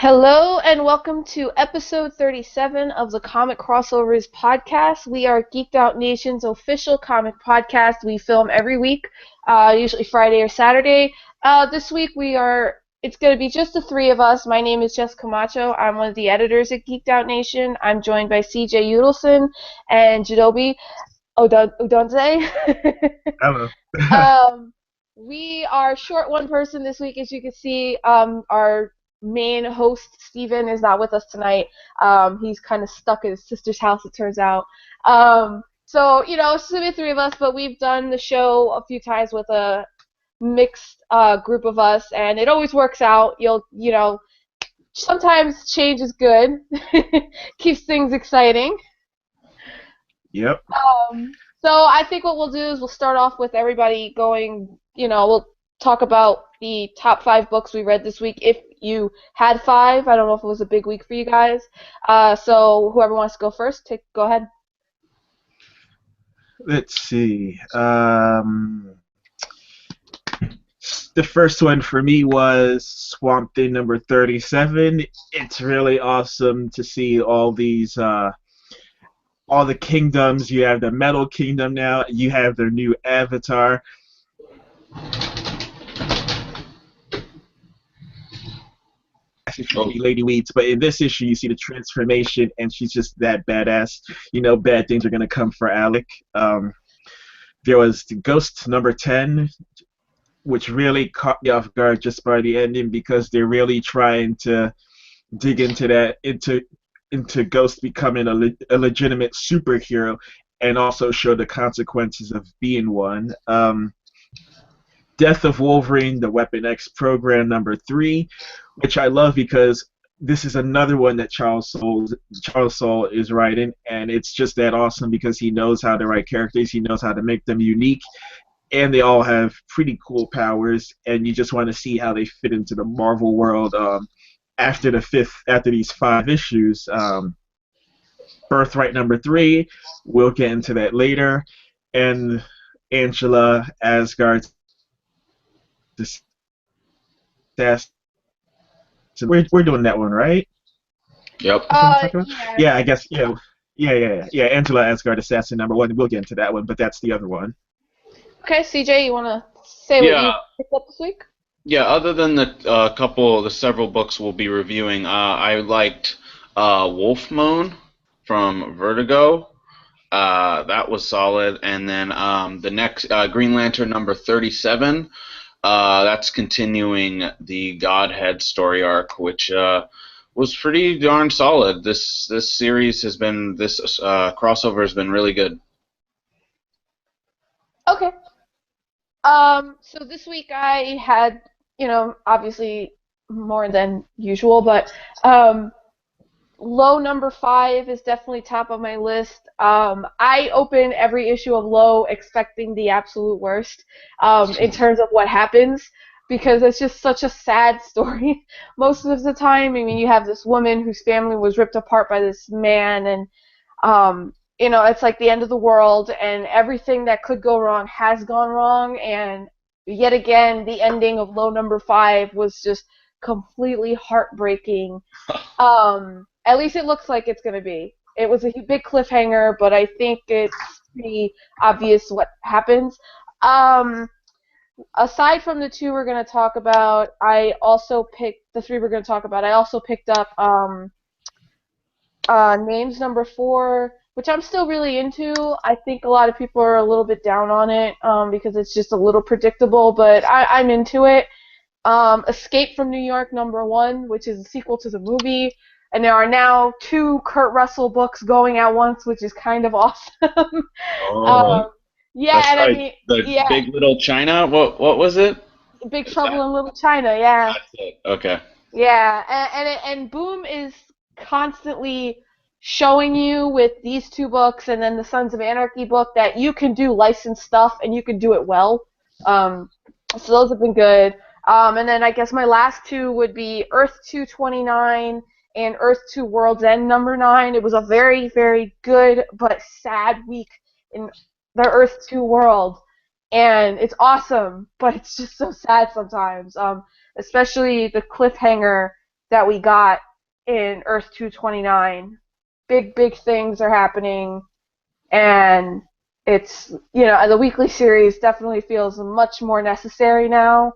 Hello and welcome to episode 37 of the Comic Crossovers podcast. We are Geeked Out Nation's official comic podcast. We film every week, usually Friday or Saturday. This week it's going to be just the three of us. My name is Jess Camacho. I'm one of the editors at Geeked Out Nation. I'm joined by CJ Udelson and Jadobi Udonze. Hello. We are short one person this week, as you can see. Our main host, Steven, is not with us tonight. He's kind of stuck at his sister's house, it turns out. So, it's just the three of us, but we've done the show a few times with a mixed group of us, and it always works out. Sometimes change is good. Keeps things exciting. Yep. So I think what we'll do is we'll start off with everybody going, we'll talk about the top 5 books we read this week. If you had 5, I don't know if it was a big week for you guys. So whoever wants to go first, go ahead. Let's see. The first one for me was Swamp Thing number 37. It's really awesome to see all these, all the kingdoms. You have the Metal Kingdom now. You have their new avatar. Lady Weeds, but in this issue you see the transformation, and she's just that badass. Bad things are gonna come for Alec. There was the Ghost number 10, which really caught me off guard just by the ending, because they're really trying to dig into Ghost becoming a legitimate superhero, and also show the consequences of being one. Death of Wolverine, the Weapon X program number 3, which I love because this is another one that Charles Soule is writing, and it's just that awesome because he knows how to write characters, he knows how to make them unique, and they all have pretty cool powers, and you just want to see how they fit into the Marvel world after these 5 issues. Birthright number 3, we'll get into that later, and Angela Asgard's Assassin. We're doing that one, right? Yep. Yeah, I guess. Yeah. Angela Asgard Assassin number 1. We'll get into that one, but that's the other one. Okay, CJ, you want to say what you picked up this week? Yeah. Other than the several books we'll be reviewing, I liked Wolfmoon from Vertigo. That was solid, and then the next Green Lantern number 37. That's continuing the Godhead story arc, which was pretty darn solid. This series has been, this crossover has been really good. Okay. So this week I had, obviously more than usual, but Low number 5 is definitely top of my list. I open every issue of Low expecting the absolute worst in terms of what happens, because it's just such a sad story most of the time. I mean, you have this woman whose family was ripped apart by this man, and it's like the end of the world, and everything that could go wrong has gone wrong, and yet again, the ending of Low number 5 was just completely heartbreaking. At least it looks like it's going to be. It was a big cliffhanger, but I think it's pretty obvious what happens. Aside from the 2 we're going to talk about, I also picked up Names number 4, which I'm still really into. I think a lot of people are a little bit down on it because it's just a little predictable, but I'm into it. Escape from New York number 1, which is a sequel to the movie. And there are now 2 Kurt Russell books going at once, which is kind of awesome. Yeah, that's and right. Big Little China. What was it? Big Trouble in Little China. Yeah. That's it. Okay. Yeah, and Boom is constantly showing you with these 2 books and then the Sons of Anarchy book that you can do licensed stuff and you can do it well. So those have been good. And then I guess my last 2 would be Earth 229 and Earth 2 World's End number 9. It was a very, very good but sad week in the Earth 2 world. And it's awesome, but it's just so sad sometimes. Especially the cliffhanger that we got in Earth 229. Big things are happening, and it's, the weekly series definitely feels much more necessary now.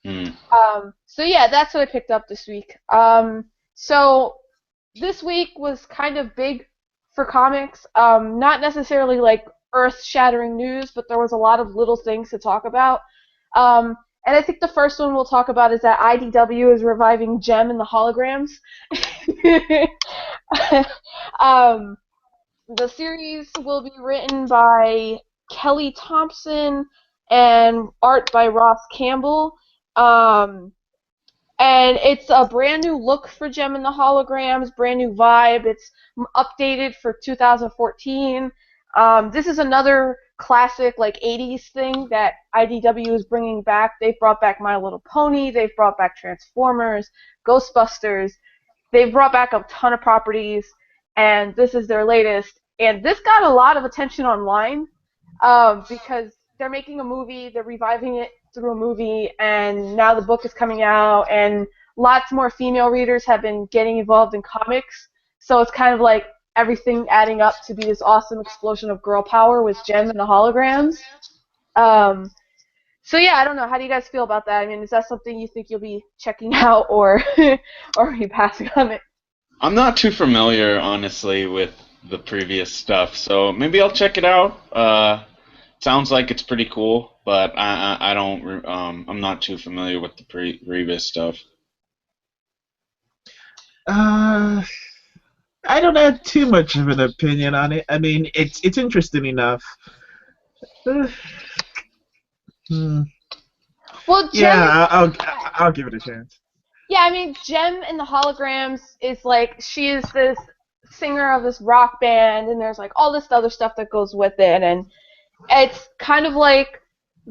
Mm. So yeah, that's what I picked up this week. So this week was kind of big for comics. Not necessarily like earth-shattering news, but there was a lot of little things to talk about. And I think the first one we'll talk about is that IDW is reviving Jem and the Holograms. The series will be written by Kelly Thompson and art by Ross Campbell. And it's a brand new look for Jem and the Holograms, brand new vibe. It's updated for 2014. This is another classic, like, 80s thing that IDW is bringing back. They've brought back My Little Pony. They've brought back Transformers, Ghostbusters. They've brought back a ton of properties, and this is their latest. And this got a lot of attention online because they're making a movie, they're reviving it through a movie, and now the book is coming out, and lots more female readers have been getting involved in comics. So it's kind of like everything adding up to be this awesome explosion of girl power with Jem and the Holograms. So yeah, I don't know. How do you guys feel about that? I mean, is that something you think you'll be checking out, or or are you passing on it? I'm not too familiar, honestly, with the previous stuff, so maybe I'll check it out. Sounds like it's pretty cool, but I don't I'm not too familiar with the previous stuff. I don't have too much of an opinion on it. I mean, it's interesting enough. Well, yeah, I'll give it a chance. Yeah, I mean, Jem and the Holograms is like, she is this singer of this rock band, and there's like all this other stuff that goes with it, and it's kind of like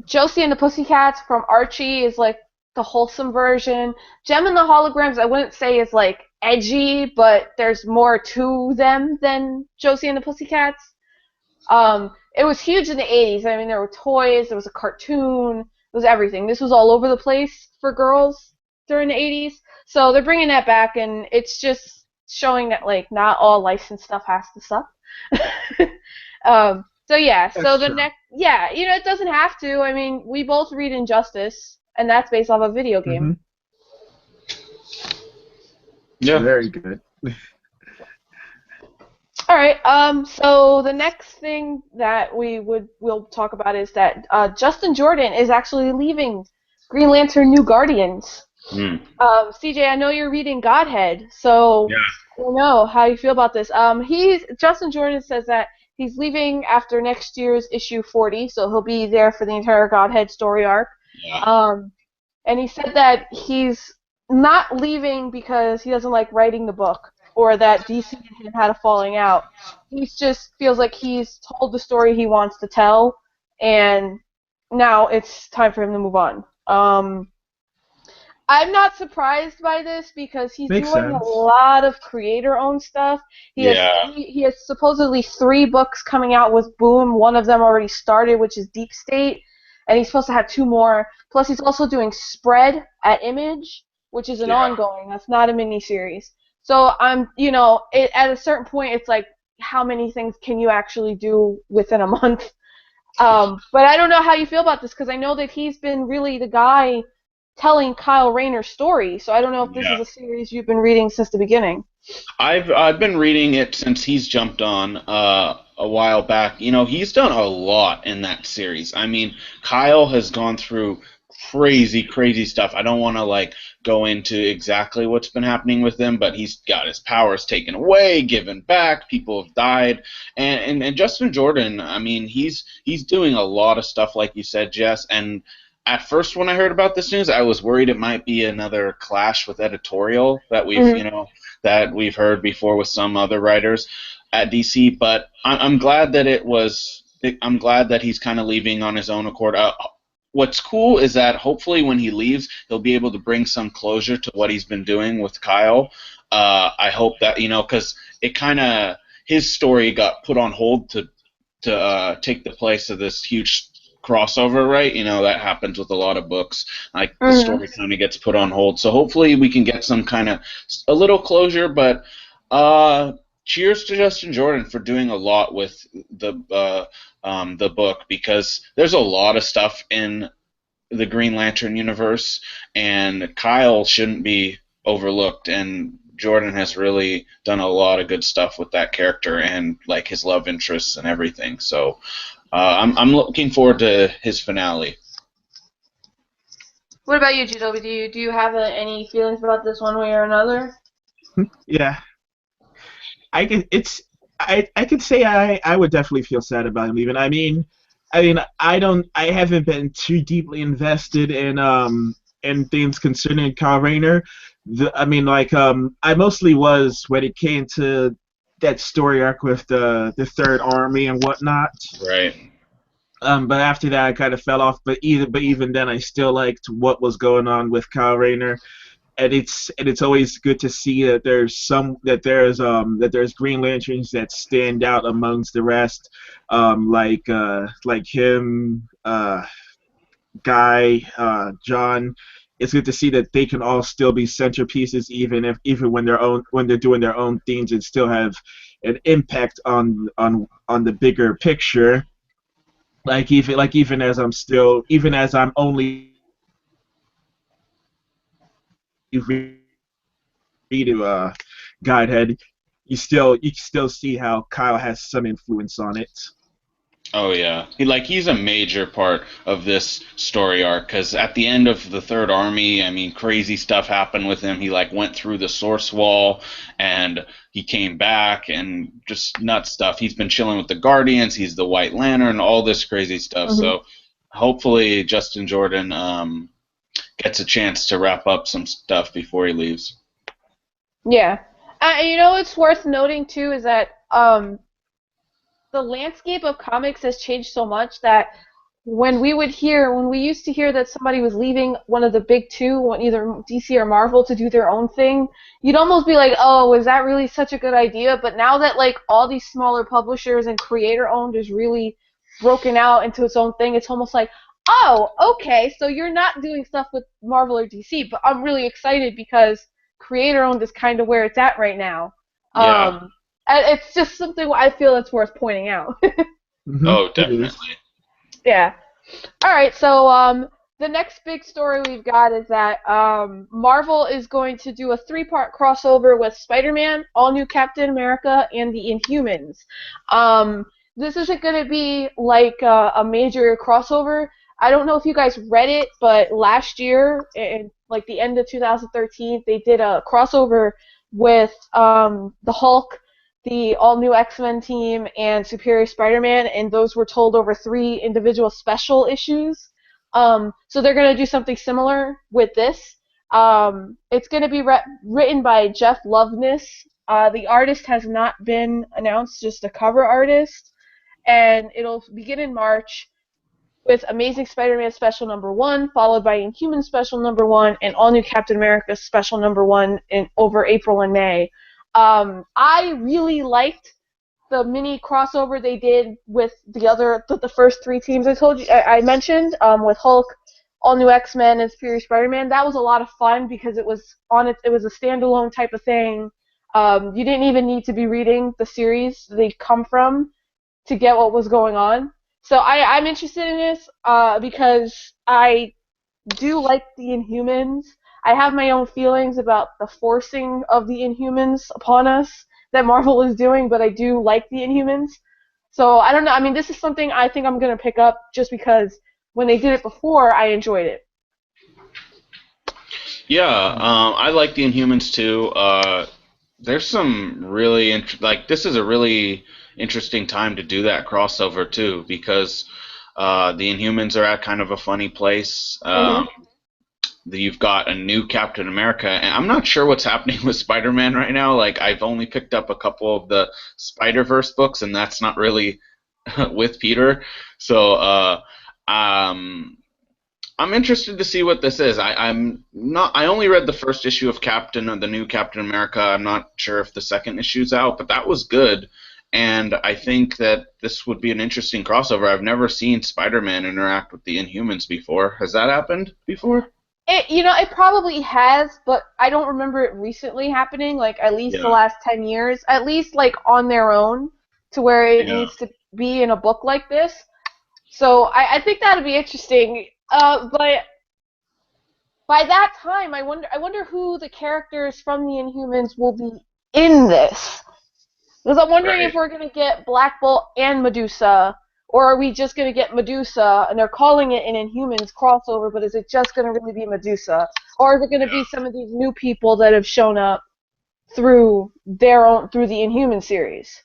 Josie and the Pussycats from Archie is like the wholesome version. Jem and the Holograms, I wouldn't say is like edgy, but there's more to them than Josie and the Pussycats. It was huge in the 80s. I mean, there were toys, there was a cartoon, it was everything. This was all over the place for girls during the 80s. So they're bringing that back, and it's just showing that, like, not all licensed stuff has to suck. So yeah, so the next, yeah, it doesn't have to. I mean, we both read Injustice, and that's based off a video game. Mm-hmm. Yeah. Very good. All right. So the next thing that we'll talk about is that Justin Jordan is actually leaving Green Lantern: New Guardians. CJ, I know you're reading Godhead, so yeah. I don't know how you feel about this. Justin Jordan says that he's leaving after next year's issue 40, so he'll be there for the entire Godhead story arc. Yeah. And he said that he's not leaving because he doesn't like writing the book, or that DC and him had a falling out. He just feels like he's told the story he wants to tell, and now it's time for him to move on. I'm not surprised by this because he's doing a lot of creator-owned stuff. He has supposedly 3 books coming out with Boom. One of them already started, which is Deep State, and he's supposed to have 2 more. Plus, he's also doing Spread at Image, which is an ongoing. That's not a miniseries. So at a certain point, it's like, how many things can you actually do within a month? But I don't know how you feel about this, because I know that he's been really the guy telling Kyle Rayner's story, so I don't know if this is a series you've been reading since the beginning. I've been reading it since he's jumped on a while back. He's done a lot in that series. I mean, Kyle has gone through crazy stuff. I don't want to go into exactly what's been happening with him, but he's got his powers taken away, given back, people have died, and Justin Jordan, I mean, he's doing a lot of stuff, like you said, Jess, and at first, when I heard about this news, I was worried it might be another clash with editorial that we've heard before with some other writers at DC. But I'm glad that I'm glad that he's kind of leaving on his own accord. What's cool is that hopefully when he leaves, he'll be able to bring some closure to what he's been doing with Kyle. I hope that because it his story got put on hold to take the place of this huge crossover, right? You know, that happens with a lot of books. Like the story kind of gets put on hold. So hopefully we can get some kind of a little closure. But cheers to Justin Jordan for doing a lot with the book, because there's a lot of stuff in the Green Lantern universe, and Kyle shouldn't be overlooked. And Jordan has really done a lot of good stuff with that character and like his love interests and everything. So I'm looking forward to his finale. What about you, GW? Do you have any feelings about this one way or another? Yeah, I could say I would definitely feel sad about him leaving. I haven't been too deeply invested in things concerning Kyle Rayner. I mostly was when it came to that story arc with the Third Army and whatnot. Right. But after that, I kind of fell off. But even then, I still liked what was going on with Kyle Rayner, and it's always good to see that there's Green Lanterns that stand out amongst the rest, like him, Guy, John. It's good to see that they can all still be centerpieces, even when they're doing their own things, and still have an impact on the bigger picture. Even as I'm only reading Godhead, you still see how Kyle has some influence on it. Oh yeah, he's a major part of this story arc, because at the end of the Third Army, I mean, crazy stuff happened with him. He went through the Source Wall, and he came back, and just nuts stuff. He's been chilling with the Guardians. He's the White Lantern, all this crazy stuff. Mm-hmm. So hopefully Justin Jordan gets a chance to wrap up some stuff before he leaves. Yeah, it's worth noting too is that the landscape of comics has changed so much that when we used to hear that somebody was leaving one of the big two, either DC or Marvel, to do their own thing, you'd almost be like, oh, is that really such a good idea? But now that all these smaller publishers and creator-owned is really broken out into its own thing, it's almost like, oh, okay, so you're not doing stuff with Marvel or DC, but I'm really excited because creator-owned is kind of where it's at right now. Yeah. It's just something I feel that's worth pointing out. Oh, definitely. Yeah. All right, so the next big story we've got is that Marvel is going to do a 3-part crossover with Spider-Man, All New Captain America, and the Inhumans. This isn't going to be like a major crossover. I don't know if you guys read it, but last year, in the end of 2013, they did a crossover with the Hulk, the all-new X-Men team, and Superior Spider-Man, and those were told over 3 individual special issues. So they're going to do something similar with this. It's going to be written by Jeff Loveness. The artist has not been announced, just a cover artist, and it'll begin in March with Amazing Spider-Man Special Number 1, followed by Inhuman Special Number 1, and All New Captain America Special Number 1 over April and May. I really liked the mini crossover they did with the first 3 teams I mentioned, with Hulk, All New X-Men, and Superior Spider-Man. That was a lot of fun because it was a standalone type of thing. You didn't even need to be reading the series they come from to get what was going on. So I'm interested in this because I do like the Inhumans. I have my own feelings about the forcing of the Inhumans upon us that Marvel is doing, but I do like the Inhumans. So I don't know. I mean, this is something I think I'm going to pick up just because when they did it before, I enjoyed it. Yeah, I like the Inhumans too. There's some really this is a really interesting time to do that crossover too, because the Inhumans are at kind of a funny place. You've got a new Captain America, and I'm not sure what's happening with Spider-Man right now. I've only picked up a couple of the Spider-Verse books, and that's not really with Peter. So I'm interested to see what this is. I only read the first issue of the new Captain America. I'm not sure if the second issue's out, but that was good. and I think that this would be an interesting crossover. I've never seen Spider-Man interact with the Inhumans before. Has that happened before? It probably has, but I don't remember it recently happening, like at least the Yeah. last 10 years, at least like on their own, to where it Yeah. needs to be in a book like this. So I think that'd be interesting. But by that time, I wonder who the characters from the Inhumans will be in this. Because I'm wondering Right. if we're going to get Black Bolt and Medusa, or are we just going to get Medusa, and they're calling it an Inhumans crossover, but is it just going to really be Medusa? Or is it going to be some of these new people that have shown up through through the Inhuman series?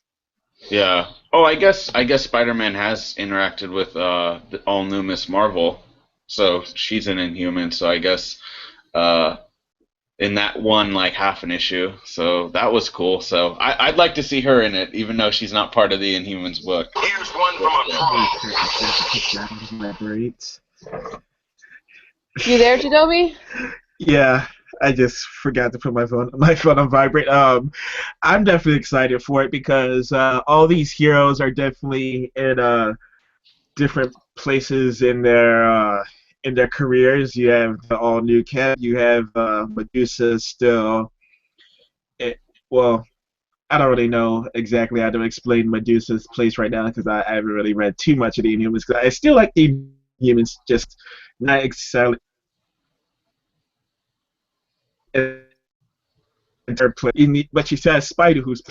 Yeah. Oh, I guess Spider-Man has interacted with the all new Miss Marvel, so she's an Inhuman. So I guess uh, in that one like half an issue, so that was cool. So I'd like to see her in it, even though she's not part of the Inhumans book. Here's one from a pro. Elaborate. You there, Jadobi? Yeah, I just forgot to put my phone on vibrate. I'm definitely excited for it because all these heroes are definitely in different places in their careers. You have the all new Cap. You have Medusa still. Well, I don't really know exactly how to explain Medusa's place right now because I haven't really read too much of the Inhumans. Cause I still like the Inhumans, just not exactly. But she says Spider, who's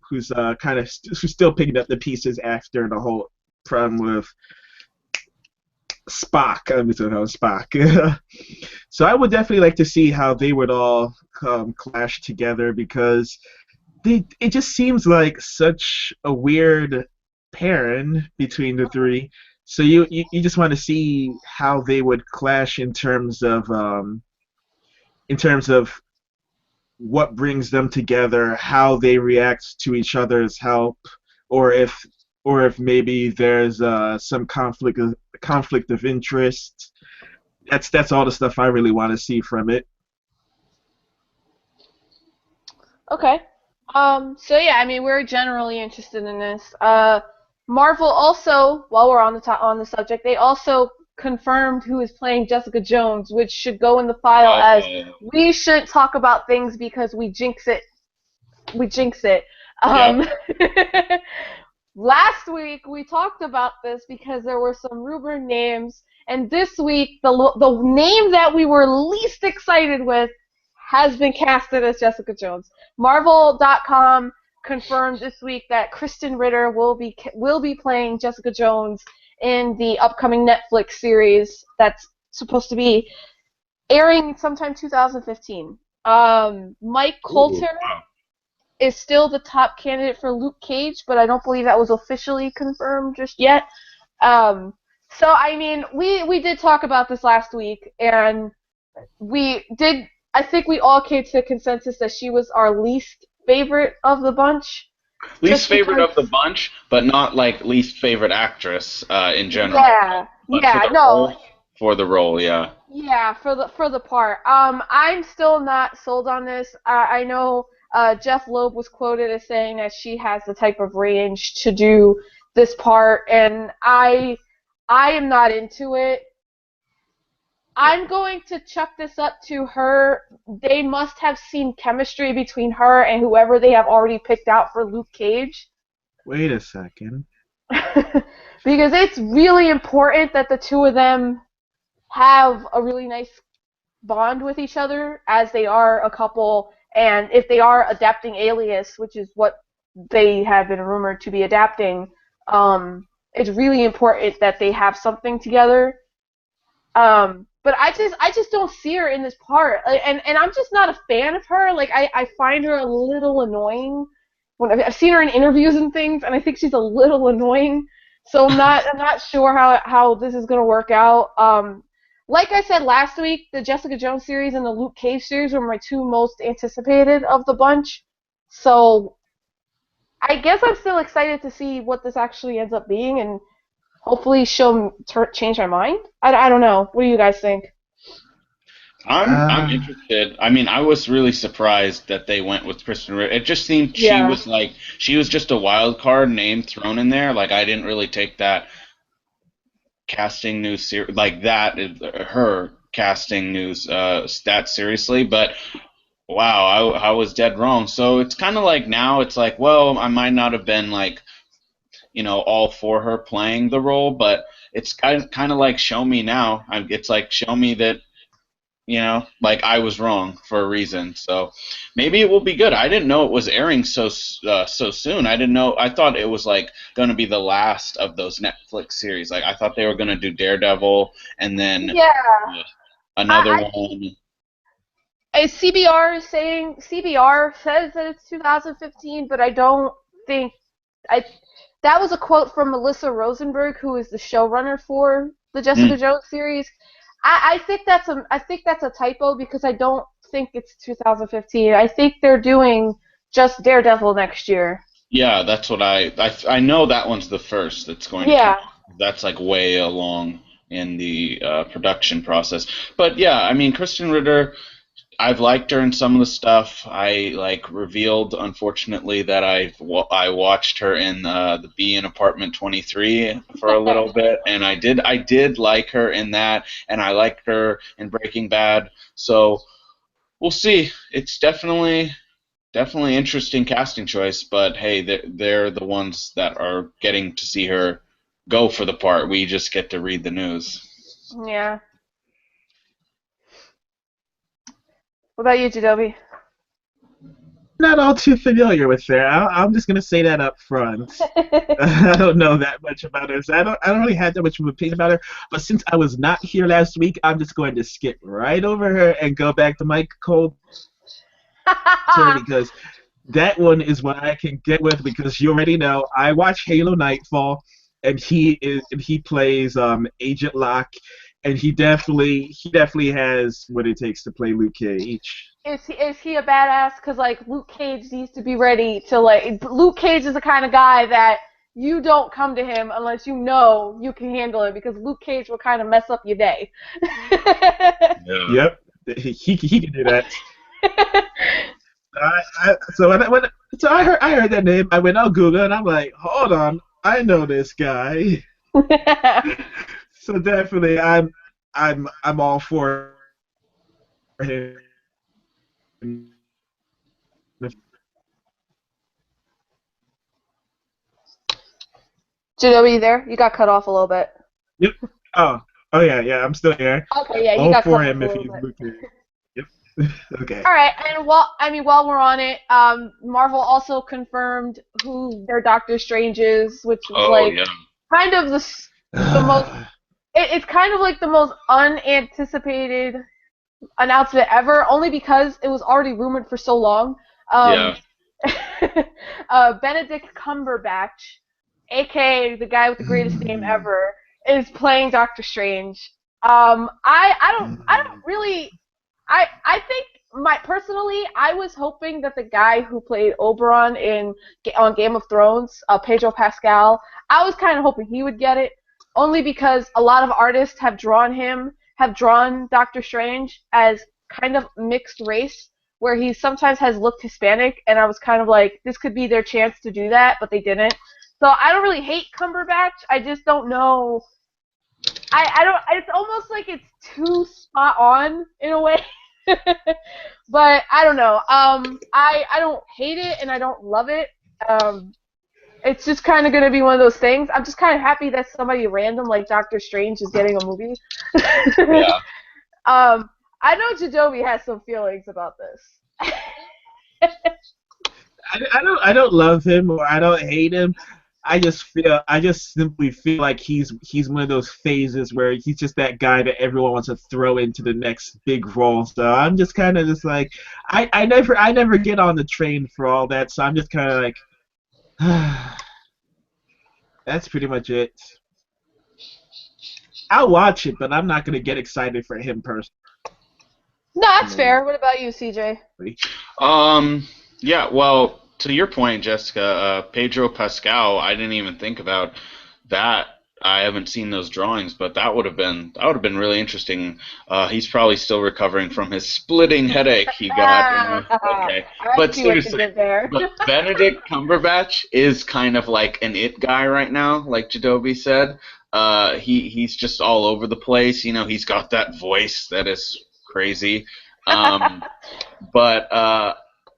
who's still picking up the pieces after the whole problem with Spock. I'm just talking Spock. So I would definitely like to see how they would all clash together because it just seems like such a weird pairing between the three. So you just want to see how they would clash in terms of what brings them together, how they react to each other's help, or if maybe there's some conflict of interest. That's all the stuff I really want to see from it. Okay. So yeah, I mean, we're generally interested in this. Marvel also, while we're on the subject, they also confirmed who is playing Jessica Jones, which should go in the file as we shouldn't talk about things because we jinx it. We jinx it. Last week we talked about this because there were some rumored names, and this week the name that we were least excited with has been casted as Jessica Jones. Marvel.com confirmed this week that Kristen Ritter will be playing Jessica Jones in the upcoming Netflix series that's supposed to be airing sometime 2015. Mike Coulter is still the top candidate for Luke Cage, but I don't believe that was officially confirmed just yet. So I mean, we did talk about this last week, and I think we all came to the consensus that she was our least favorite of the bunch. Least favorite of the bunch, but not like least favorite actress in general. Yeah, For the role, yeah. Yeah, for the part. I'm still not sold on this. I know Jeff Loeb was quoted as saying that she has the type of range to do this part, and I am not into it. I'm going to chuck this up to her. They must have seen chemistry between her and whoever they have already picked out for Luke Cage. Wait a second. Because it's really important that the two of them have a really nice bond with each other as they are a couple, and if they are adapting Alias, which is what they have been rumored to be adapting, it's really important that they have something together. But I just don't see her in this part, and I'm just not a fan of her. Like I find her a little annoying. When I've seen her in interviews and things, and I think she's a little annoying. So I'm not sure how this is gonna work out. Like I said last week, the Jessica Jones series and the Luke Cage series were my two most anticipated of the bunch. So I guess I'm still excited to see what this actually ends up being, and hopefully she'll change my mind. I don't know. What do you guys think? I'm interested. I mean, I was really surprised that they went with Kristen Ritter. It just seemed Yeah. she was just a wild card name thrown in there. Like I didn't really take that casting news like that her casting news that seriously. But wow, I was dead wrong. So it's kind of like now it's like, well, I might not have been like all for her playing the role, but it's kind of like show me now. It's like show me that like I was wrong for a reason. So maybe it will be good. I didn't know it was airing so soon. I didn't know. I thought it was like going to be the last of those Netflix series. Like I thought they were going to do Daredevil and then Yeah. another one. CBR says that it's 2015, but I don't think that was a quote from Melissa Rosenberg, who is the showrunner for the Jessica Jones series. I think that's a typo because I don't think it's 2015. I think they're doing just Daredevil next year. Yeah, that's what I know that one's the first that's going to come. That's like way along in the production process. But yeah, I mean Kristen Ritter, I've liked her in some of the stuff. I revealed, unfortunately, that I watched her in the Bee in Apartment 23 for a little bit, and I did like her in that, and I liked her in Breaking Bad. So we'll see. It's definitely interesting casting choice, but hey, they're the ones that are getting to see her go for the part. We just get to read the news. Yeah. What about you, Jadobi? Not all too familiar with her. I'm just gonna say that up front. I don't know that much about her, so I don't really have that much of an opinion about her. But since I was not here last week, I'm just going to skip right over her and go back to Mike Colter because that one is what I can get with. Because you already know I watch Halo Nightfall, and he plays Agent Locke, and he definitely has what it takes to play Luke Cage. Is he a badass? Because Luke Cage needs to be ready to Luke Cage is the kind of guy that you don't come to him unless you know you can handle it, because Luke Cage will kind of mess up your day. Yep, he can do that. So I heard that name. I went on Google and I'm like, hold on, I know this guy. So definitely, I'm all for him. Jadobi, you there? You got cut off a little bit. Yep. Oh yeah, I'm still here. Okay, yeah, you all got for cut him off if a he's little bit. Luke. Yep. Okay. All right, and while we're on it, Marvel also confirmed who their Doctor Strange is, which is kind of the most. It's kind of like the most unanticipated announcement ever, only because it was already rumored for so long. Benedict Cumberbatch, aka the guy with the greatest name ever, is playing Doctor Strange. I don't really. I think personally, I was hoping that the guy who played Oberon on Game of Thrones, Pedro Pascal, I was kind of hoping he would get it, only because a lot of artists have drawn Doctor Strange as kind of mixed race, where he sometimes has looked Hispanic, and I was kind of like, this could be their chance to do that, but they didn't. So I don't really hate Cumberbatch. I just don't know. I don't. It's almost like it's too spot on in a way. But I don't know. I don't hate it and I don't love it. It's just kind of gonna be one of those things. I'm just kind of happy that somebody random like Doctor Strange is getting a movie. Yeah. I know Jadobi has some feelings about this. I don't love him or I don't hate him. I just simply feel like he's one of those phases where he's just that guy that everyone wants to throw into the next big role. So I'm just kind of just like I never get on the train for all that. So I'm just kind of like that's pretty much it. I'll watch it, but I'm not gonna get excited for him personally. No, that's fair. What about you, CJ? Yeah, well, to your point, Jessica, Pedro Pascal, I didn't even think about that I haven't seen those drawings, but that would have been really interesting. He's probably still recovering from his splitting headache he got. Okay, I but see what you seriously, did there. but Benedict Cumberbatch is kind of like an it guy right now, like Jadobi said. He's just all over the place. He's got that voice that is crazy. Um, but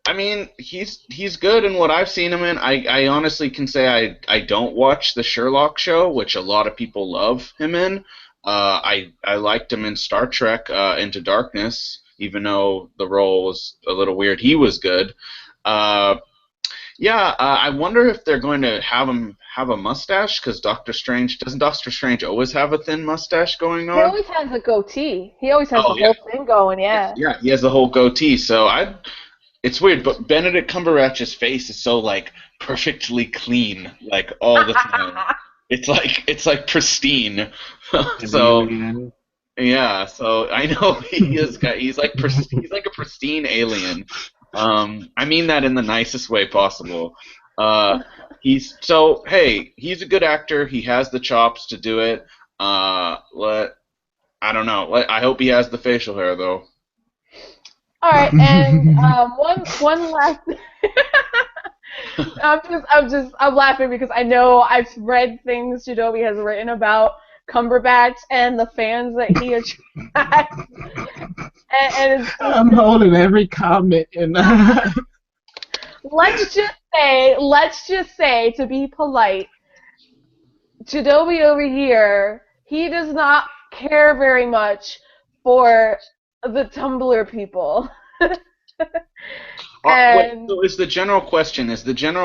I mean, he's good in what I've seen him in. I honestly can say I don't watch the Sherlock show, which a lot of people love him in. I liked him in Star Trek Into Darkness, even though the role was a little weird. He was good. Uh, yeah, I wonder if they're going to have him have a mustache, because doesn't Doctor Strange always have a thin mustache going He on? always has a goatee. He always has Oh, the yeah. whole thing going, yeah. Yeah, he has the whole goatee. So it's weird, but Benedict Cumberbatch's face is so like perfectly clean, like all the time. It's like pristine. So Alien. yeah, so I know he's like he's like a pristine alien. I mean that in the nicest way possible. He's a good actor. He has the chops to do it. I don't know. I hope he has the facial hair though. All right, and one last. I'm laughing because I know I've read things Jadobi has written about Cumberbatch and the fans that he attracts, and I'm holding every comment and let's just say, to be polite, Jadobi over here, he does not care very much for the Tumblr people. So is the general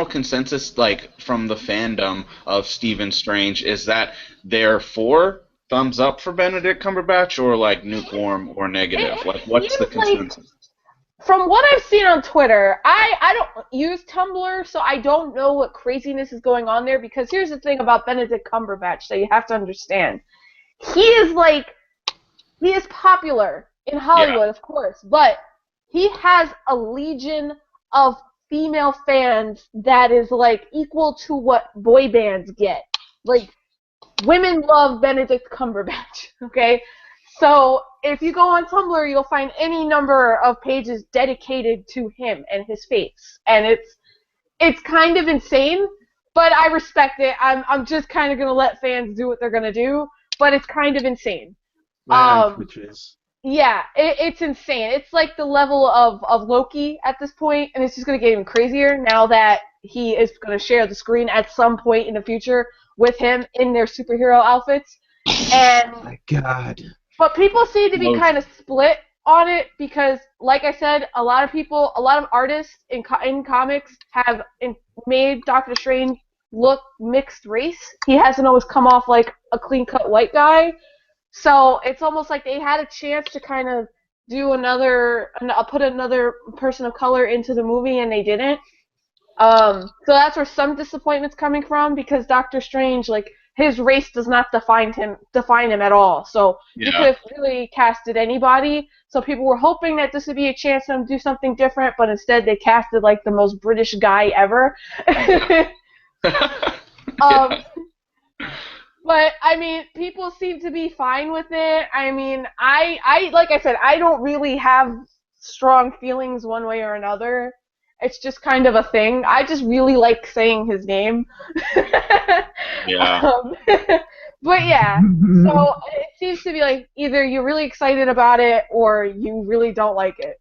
consensus, like, from the fandom of Stephen Strange, is that they're for thumbs up for Benedict Cumberbatch, or like lukewarm or negative? Like, what's the consensus? From what I've seen on Twitter, I don't use Tumblr, so I don't know what craziness is going on there, because here's the thing about Benedict Cumberbatch that you have to understand. He is popular in Hollywood, of course, but he has a legion of female fans that is like equal to what boy bands get. Like, women love Benedict Cumberbatch, okay? So if you go on Tumblr, you'll find any number of pages dedicated to him and his face, and it's kind of insane, but I respect it. I'm just kind of gonna let fans do what they're gonna do, but it's kind of insane. Yeah, it's insane. It's like the level of Loki at this point, and it's just going to get even crazier now that he is going to share the screen at some point in the future with him in their superhero outfits. And oh my God. But people seem to be kind of split on it because, like I said, a lot of artists in comics have made Doctor Strange look mixed race. He hasn't always come off like a clean-cut white guy. So it's almost like they had a chance to kind of do put another person of color into the movie, and they didn't. So that's where some disappointment's coming from, because Doctor Strange, like, his race does not define him at all. So you could have really casted anybody. So people were hoping that this would be a chance for them to do something different, but instead they casted like the most British guy ever. But, I mean, people seem to be fine with it. I mean, I like I said, I don't really have strong feelings one way or another. It's just kind of a thing. I just really like saying his name. Yeah. But yeah, so it seems to be like either you're really excited about it or you really don't like it.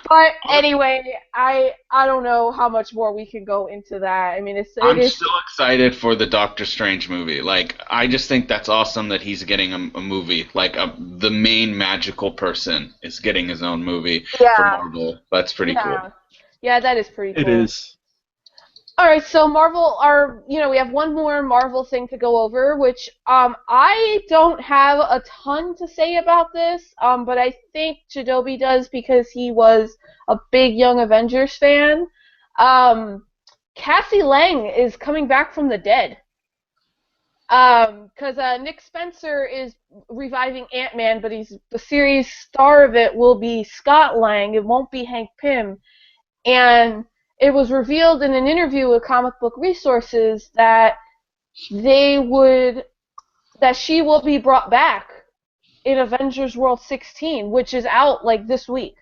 But anyway, I don't know how much more we can go into that. I mean, I'm still excited for the Doctor Strange movie. Like, I just think that's awesome that he's getting a movie. Like, the main magical person is getting his own movie for Marvel. That's pretty cool. Yeah, that is pretty cool. It is. All right, so we have one more Marvel thing to go over, which I don't have a ton to say about this, but I think Jadobi does because he was a big Young Avengers fan. Cassie Lang is coming back from the dead. Because Nick Spencer is reviving Ant-Man, but the series star of it will be Scott Lang. It won't be Hank Pym. And it was revealed in an interview with Comic Book Resources that they would that she will be brought back in Avengers World 16, which is out like this week.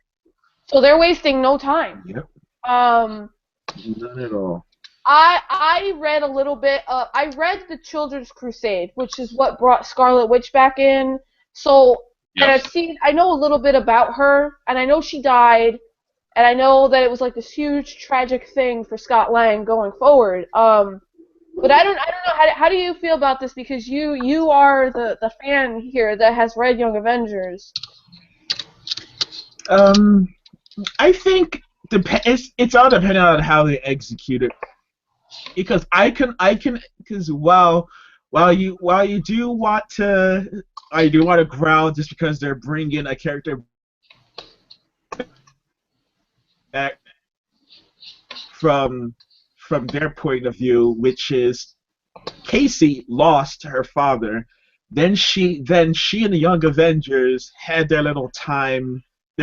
So they're wasting no time. Yep. Um, None at all. I read a little bit. I read the Children's Crusade, which is what brought Scarlet Witch back in. So, and I know a little bit about her, and I know she died, and I know that it was like this huge tragic thing for Scott Lang going forward. But I don't know. How do you feel about this? Because you are the fan here that has read Young Avengers. I think it's all depending on how they execute it. Because because while you do want to growl just because they're bringing a character back from their point of view, which is Casey lost her father. Then she and the Young Avengers had their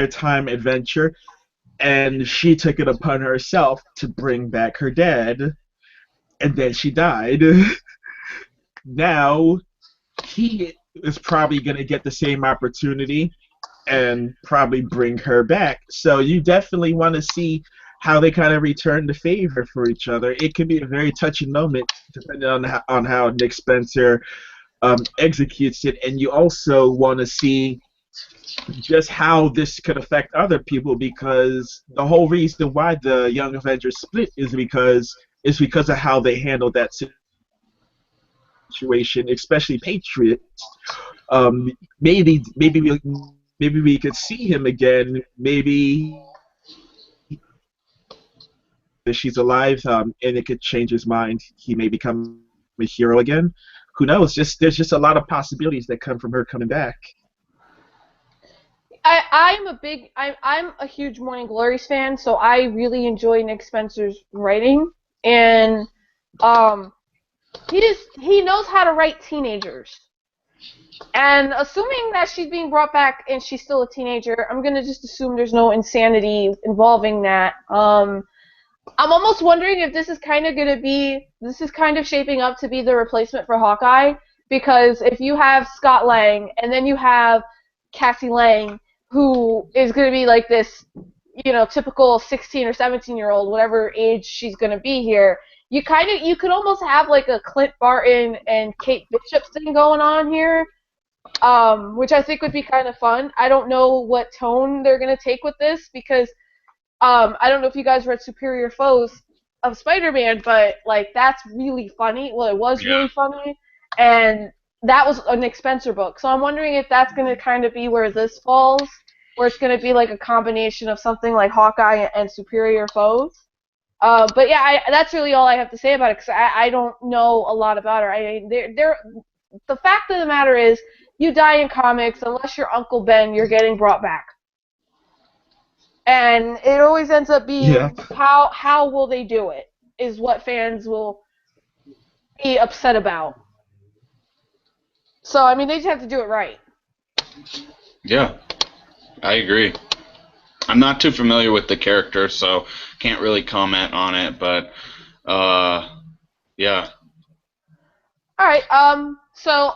time adventure, and she took it upon herself to bring back her dad, and then she died. Now he is probably gonna get the same opportunity and probably bring her back. So you definitely want to see how they kind of return the favor for each other. It can be a very touching moment, depending on how Nick Spencer executes it, and you also want to see just how this could affect other people, because the whole reason why the Young Avengers split is because of how they handled that situation, especially Patriots. Maybe we could see him again. Maybe if she's alive, and it could change his mind. He may become a hero again. Who knows? There's just a lot of possibilities that come from her coming back. I'm a huge Morning Glories fan, so I really enjoy Nick Spencer's writing, and he knows how to write teenagers. And assuming that she's being brought back and she's still a teenager, I'm gonna just assume there's no insanity involving that. I'm almost wondering if this is kind of shaping up to be the replacement for Hawkeye, because if you have Scott Lang and then you have Cassie Lang, who is going to be like this, typical 16 or 17-year-old, whatever age she's going to be here, you could almost have like a Clint Barton and Kate Bishop thing going on here, which I think would be kind of fun. I don't know what tone they're going to take with this, because I don't know if you guys read Superior Foes of Spider-Man, but like that's really funny. Well, it was really funny, and that was a Nick Spencer book. So I'm wondering if that's going to kind of be where this falls, where it's going to be like a combination of something like Hawkeye and Superior Foes. But yeah, that's really all I have to say about it, because I don't know a lot about her. The fact of the matter is, you die in comics, unless you're Uncle Ben, you're getting brought back. And it always ends up being how will they do it is what fans will be upset about. So, I mean, they just have to do it right. Yeah, I agree. I'm not too familiar with the character, so can't really comment on it, but, yeah. Alright, so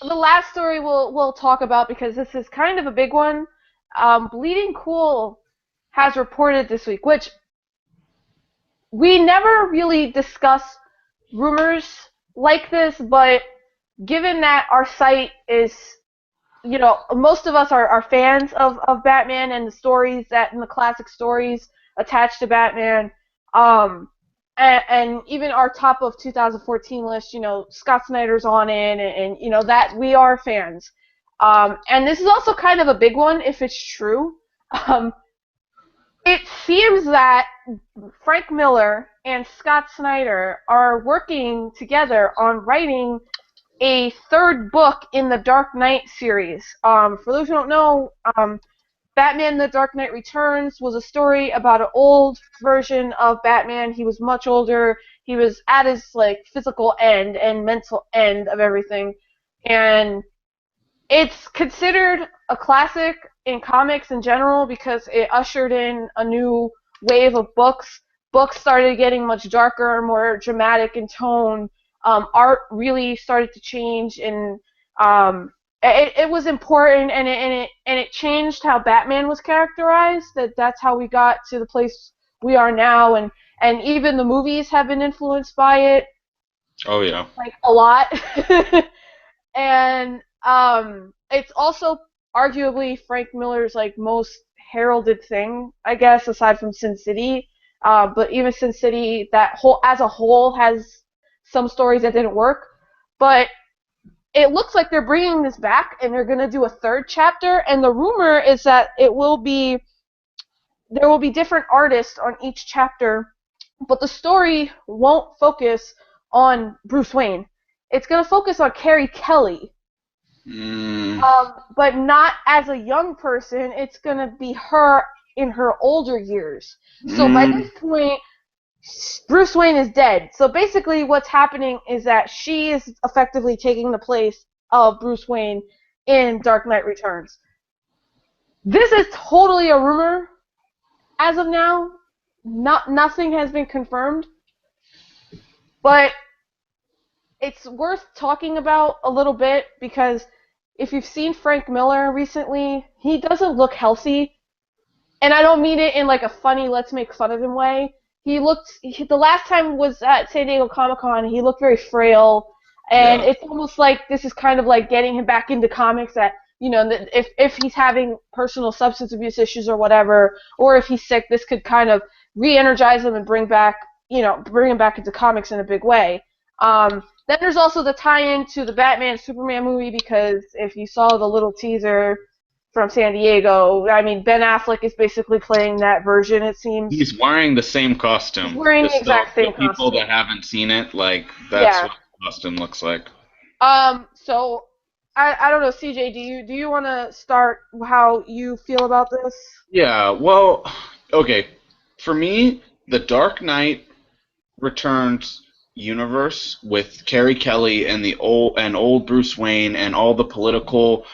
the last story we'll talk about, because this is kind of a big one, Bleeding Cool has reported this week, which we never really discuss rumors like this, but given that our site is, most of us are fans of Batman and the stories and the classic stories attached to Batman, and even our top of 2014 list, Scott Snyder's on it, and that we are fans. And this is also kind of a big one if it's true. It seems that Frank Miller and Scott Snyder are working together on writing a third book in the Dark Knight series. For those who don't know, Batman The Dark Knight Returns was a story about an old version of Batman. He was much older. He was at his physical end and mental end of everything. And it's considered a classic in comics in general because it ushered in a new wave of books. Books started getting much darker and more dramatic in tone. art really started to change, and it was important, and it changed how Batman was characterized. That's how we got to the place we are now, and even the movies have been influenced by it, Oh yeah. like a lot. And it's also arguably Frank Miller's like most heralded thing, I guess, aside from Sin City. But even Sin City, that whole as a whole has some stories that didn't work. But it looks like they're bringing this back, and they're gonna do a third chapter. And the rumor is that there will be different artists on each chapter, but the story won't focus on Bruce Wayne. It's gonna focus on Carrie Kelly. Mm, But not as a young person. It's gonna be her in her older years. So by this point, Bruce Wayne is dead. So basically, what's happening is that she is effectively taking the place of Bruce Wayne in Dark Knight Returns. This is totally a rumor as of now. Nothing has been confirmed, but it's worth talking about a little bit because if you've seen Frank Miller recently, he doesn't look healthy. And I don't mean it in like a funny, let's make fun of him way. The last time was at San Diego Comic-Con, he looked very frail. And Yeah. it's almost like this is kind of like getting him back into comics that, you know, if he's having personal substance abuse issues or whatever, or if he's sick, this could kind of re-energize him and bring him back into comics in a big way. Then there's also the tie-in to the Batman Superman movie, because if you saw the little teaser from San Diego, I mean, Ben Affleck is basically playing that version, it seems. He's wearing the same costume. He's wearing the Just exact same people costume. that haven't seen it, like, that's Yeah. what the costume looks like. So I don't know, CJ, do you want to start how you feel about this? Yeah, well, okay. For me, the Dark Knight Returns universe with Carrie Kelly and the old Bruce Wayne and all the political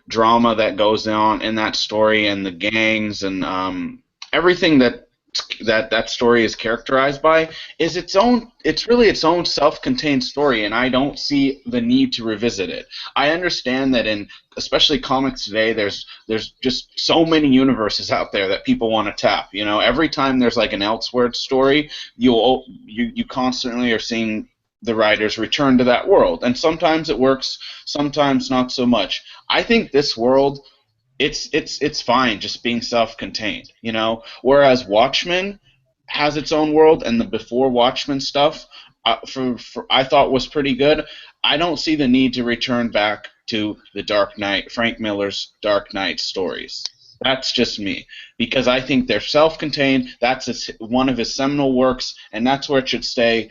drama that goes on in that story and the gangs and everything that story is characterized by is it's really its own self-contained story, and I don't see the need to revisit it. I understand that in especially comics today, there's just so many universes out there that people want to tap. You know, every time there's like an Elseworlds story, you constantly are seeing the writers return to that world, and sometimes it works, sometimes not so much. I think this world, it's fine just being self-contained, you know. Whereas Watchmen has its own world, and the before Watchmen stuff, I thought was pretty good. I don't see the need to return back to the Dark Knight, Frank Miller's Dark Knight stories. That's just me, because I think they're self-contained. That's one of his seminal works, and that's where it should stay.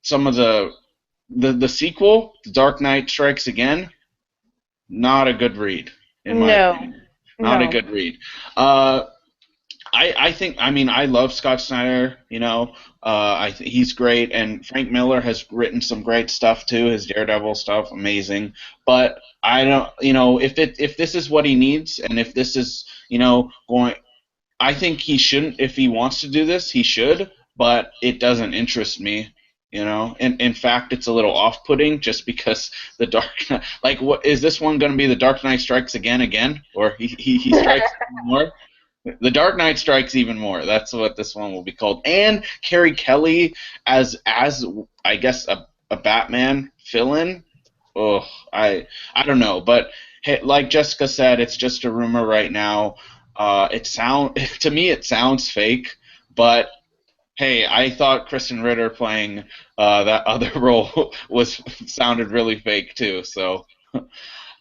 Some of the sequel, The Dark Knight Strikes Again, not a good read. In my opinion. Not a good read. I think, I mean, I love Scott Snyder, you know. He's great, and Frank Miller has written some great stuff too. His Daredevil stuff, amazing. But I don't, you know, if this is what he needs, and if this is, you know, I think he shouldn't. If he wants to do this, he should. But it doesn't interest me. You know, and in fact, it's a little off-putting just because the Dark Knight, like, what is this one going to be? The Dark Knight Strikes again, or he strikes even more? The Dark Knight Strikes even more. That's what this one will be called. And Carrie Kelly as I guess a Batman villain. Oh, I don't know, but hey, like Jessica said, it's just a rumor right now. To me it sounds fake, but hey, I thought Kristen Ritter playing that other role sounded really fake too. So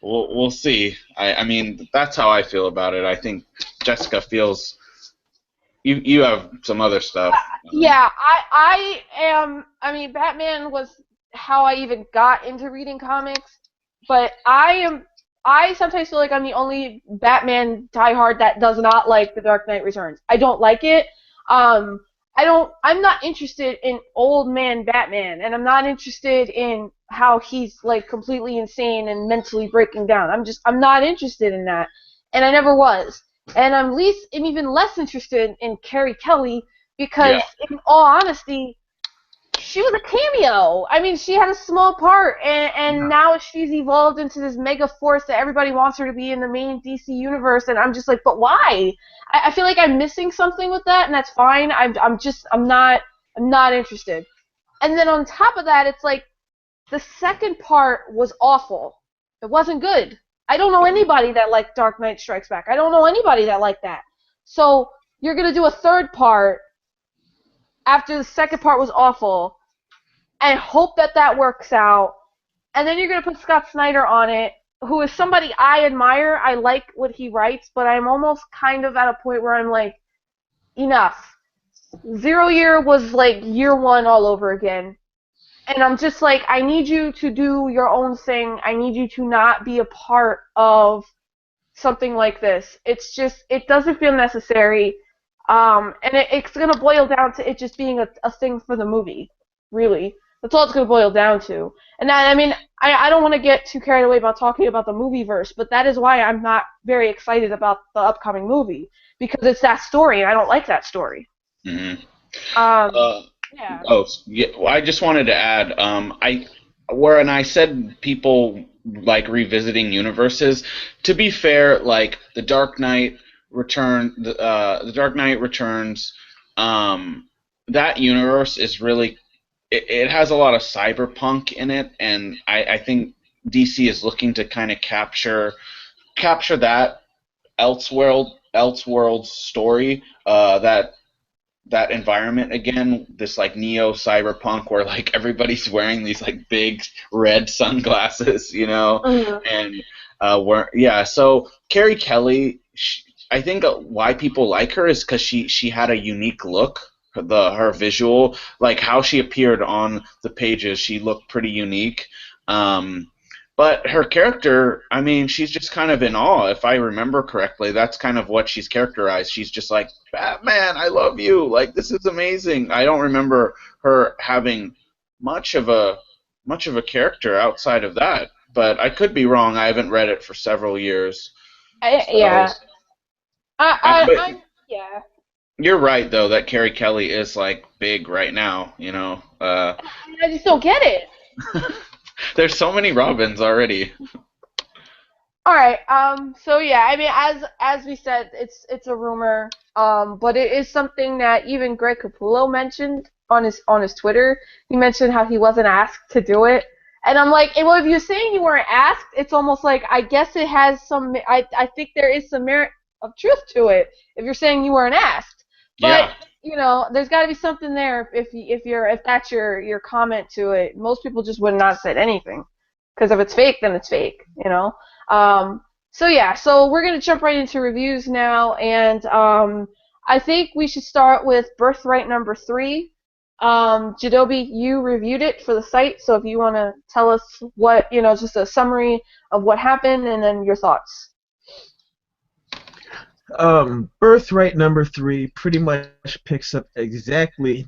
we'll see. I mean, that's how I feel about it. I think Jessica feels. You have some other stuff. Yeah, I am. I mean, Batman was how I even got into reading comics, but I sometimes feel like I'm the only Batman diehard that does not like The Dark Knight Returns. I don't like it. I'm not interested in old man Batman, and I'm not interested in how he's like completely insane and mentally breaking down. I'm not interested in that, and I never was. And I'm even less interested in Carrie Kelly because, in all honesty, she was a cameo. I mean, she had a small part, and now she's evolved into this mega force that everybody wants her to be in the main DC universe, and I'm just like, but why? I feel like I'm missing something with that, and that's fine. I'm not interested. And then on top of that, it's like the second part was awful. It wasn't good. I don't know anybody that liked Dark Knight Strikes Back. I don't know anybody that liked that. So you're gonna do a third part after the second part was awful, and hope that that works out. And then you're going to put Scott Snyder on it, who is somebody I admire. I like what he writes, but I'm almost kind of at a point where I'm like, enough. Zero Year was like year one all over again. And I'm just like, I need you to do your own thing. I need you to not be a part of something like this. It's just, it doesn't feel necessary. And it's going to boil down to it just being a thing for the movie, really. That's all it's going to boil down to. And I mean, I don't want to get too carried away about talking about the movieverse, but that is why I'm not very excited about the upcoming movie, because it's that story, and I don't like that story. Mm-hmm. Yeah. Oh, yeah. Well, I just wanted to add, when I said people like revisiting universes, to be fair, like The Dark Knight The Dark Knight Returns, that universe is really, it has a lot of cyberpunk in it, and I think DC is looking to kind of capture that Elseworld story, that environment again, this like neo cyberpunk where like everybody's wearing these like big red sunglasses, you know, and so Carrie Kelly, I think why people like her is because she had a unique look. Her visual, like how she appeared on the pages, she looked pretty unique. But her character, I mean, she's just kind of in awe. If I remember correctly, that's kind of what she's characterized. She's just like, Batman, I love you. Like, this is amazing. I don't remember her having much of a character outside of that. But I could be wrong. I haven't read it for several years. Yeah. You're right, though, that Carrie Kelly is, like, big right now, you know. I just don't get it. There's so many Robins already. All right. So yeah, I mean, as we said, it's a rumor. But it is something that even Greg Capullo mentioned on his Twitter. He mentioned how he wasn't asked to do it, and I'm like, well, if you're saying you weren't asked, it's almost like I guess it has some. I think there is some merit of truth to it if you're saying you weren't asked. But Yeah. you know, there's got to be something there if that's your comment to it. Most people just would not have said anything, because if it's fake, then it's fake, you know. So yeah, so we're gonna jump right into reviews now, and I think we should start with Birthright number 3. Jadobi, you reviewed it for the site, so if you want to tell us what, you know, just a summary of what happened, and then your thoughts. Birthright number 3 pretty much picks up exactly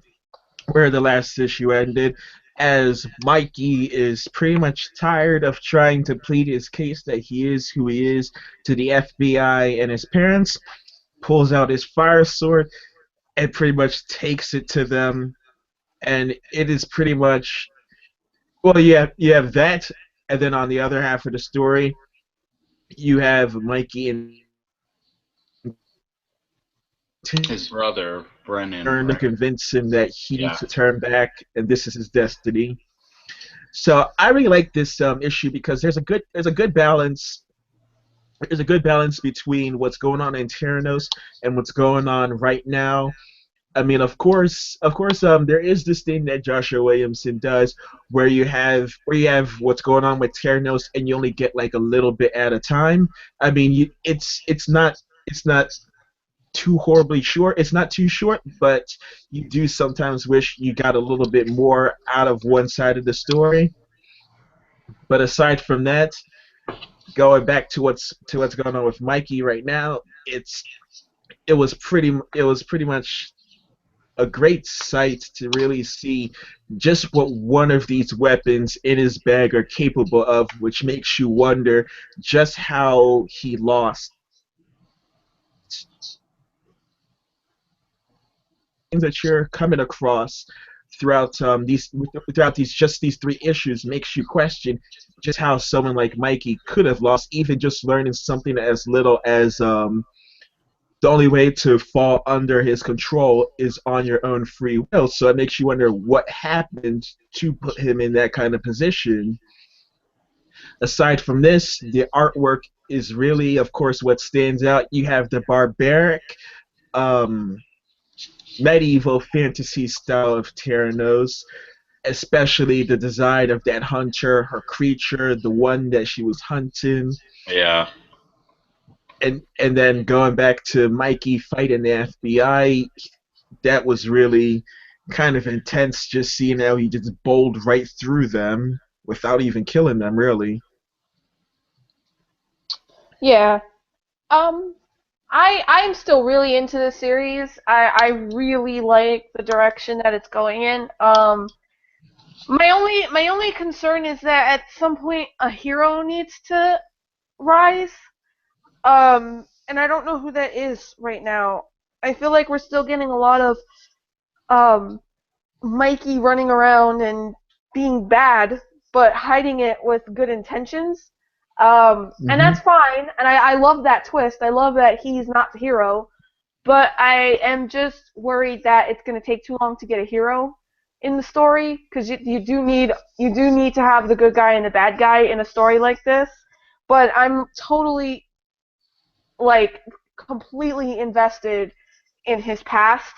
where the last issue ended, as Mikey is pretty much tired of trying to plead his case that he is who he is to the FBI and his parents, pulls out his fire sword and pretty much takes it to them, and it is pretty much, well, you have that, and then on the other half of the story, you have Mikey and His brother, Brennan. trying to Right? convince him that he Yeah. needs to turn back and this is his destiny. So I really like this issue because there's a good balance. There's a good balance between what's going on in Theranos and what's going on right now. I mean, of course, there is this thing that Joshua Williamson does where you have what's going on with Theranos and you only get like a little bit at a time. I mean, it's not too horribly short. It's not too short, but you do sometimes wish you got a little bit more out of one side of the story. But aside from that, going back to what's going on with Mikey right now, it was pretty much a great sight to really see just what one of these weapons in his bag are capable of, which makes you wonder just how he lost. Things that you're coming across throughout these 3 issues makes you question just how someone like Mikey could have lost, even just learning something as little as the only way to fall under his control is on your own free will. So it makes you wonder what happened to put him in that kind of position. Aside from this, the artwork is really, of course, what stands out. You have the barbaric, um, medieval fantasy style of Theranos, especially the design of that hunter, her creature, the one that she was hunting. Yeah. And then going back to Mikey fighting the FBI, that was really kind of intense, just seeing how he just bowled right through them without even killing them, really. Yeah. I'm still really into the series. I really like the direction that it's going in. My only concern is that at some point a hero needs to rise. And I don't know who that is right now. I feel like we're still getting a lot of Mikey running around and being bad, but hiding it with good intentions. And that's fine, and I love that twist. I love that he's not the hero, but I am just worried that it's going to take too long to get a hero in the story, because you do need to have the good guy and the bad guy in a story like this. But I'm totally, like, completely invested in his past.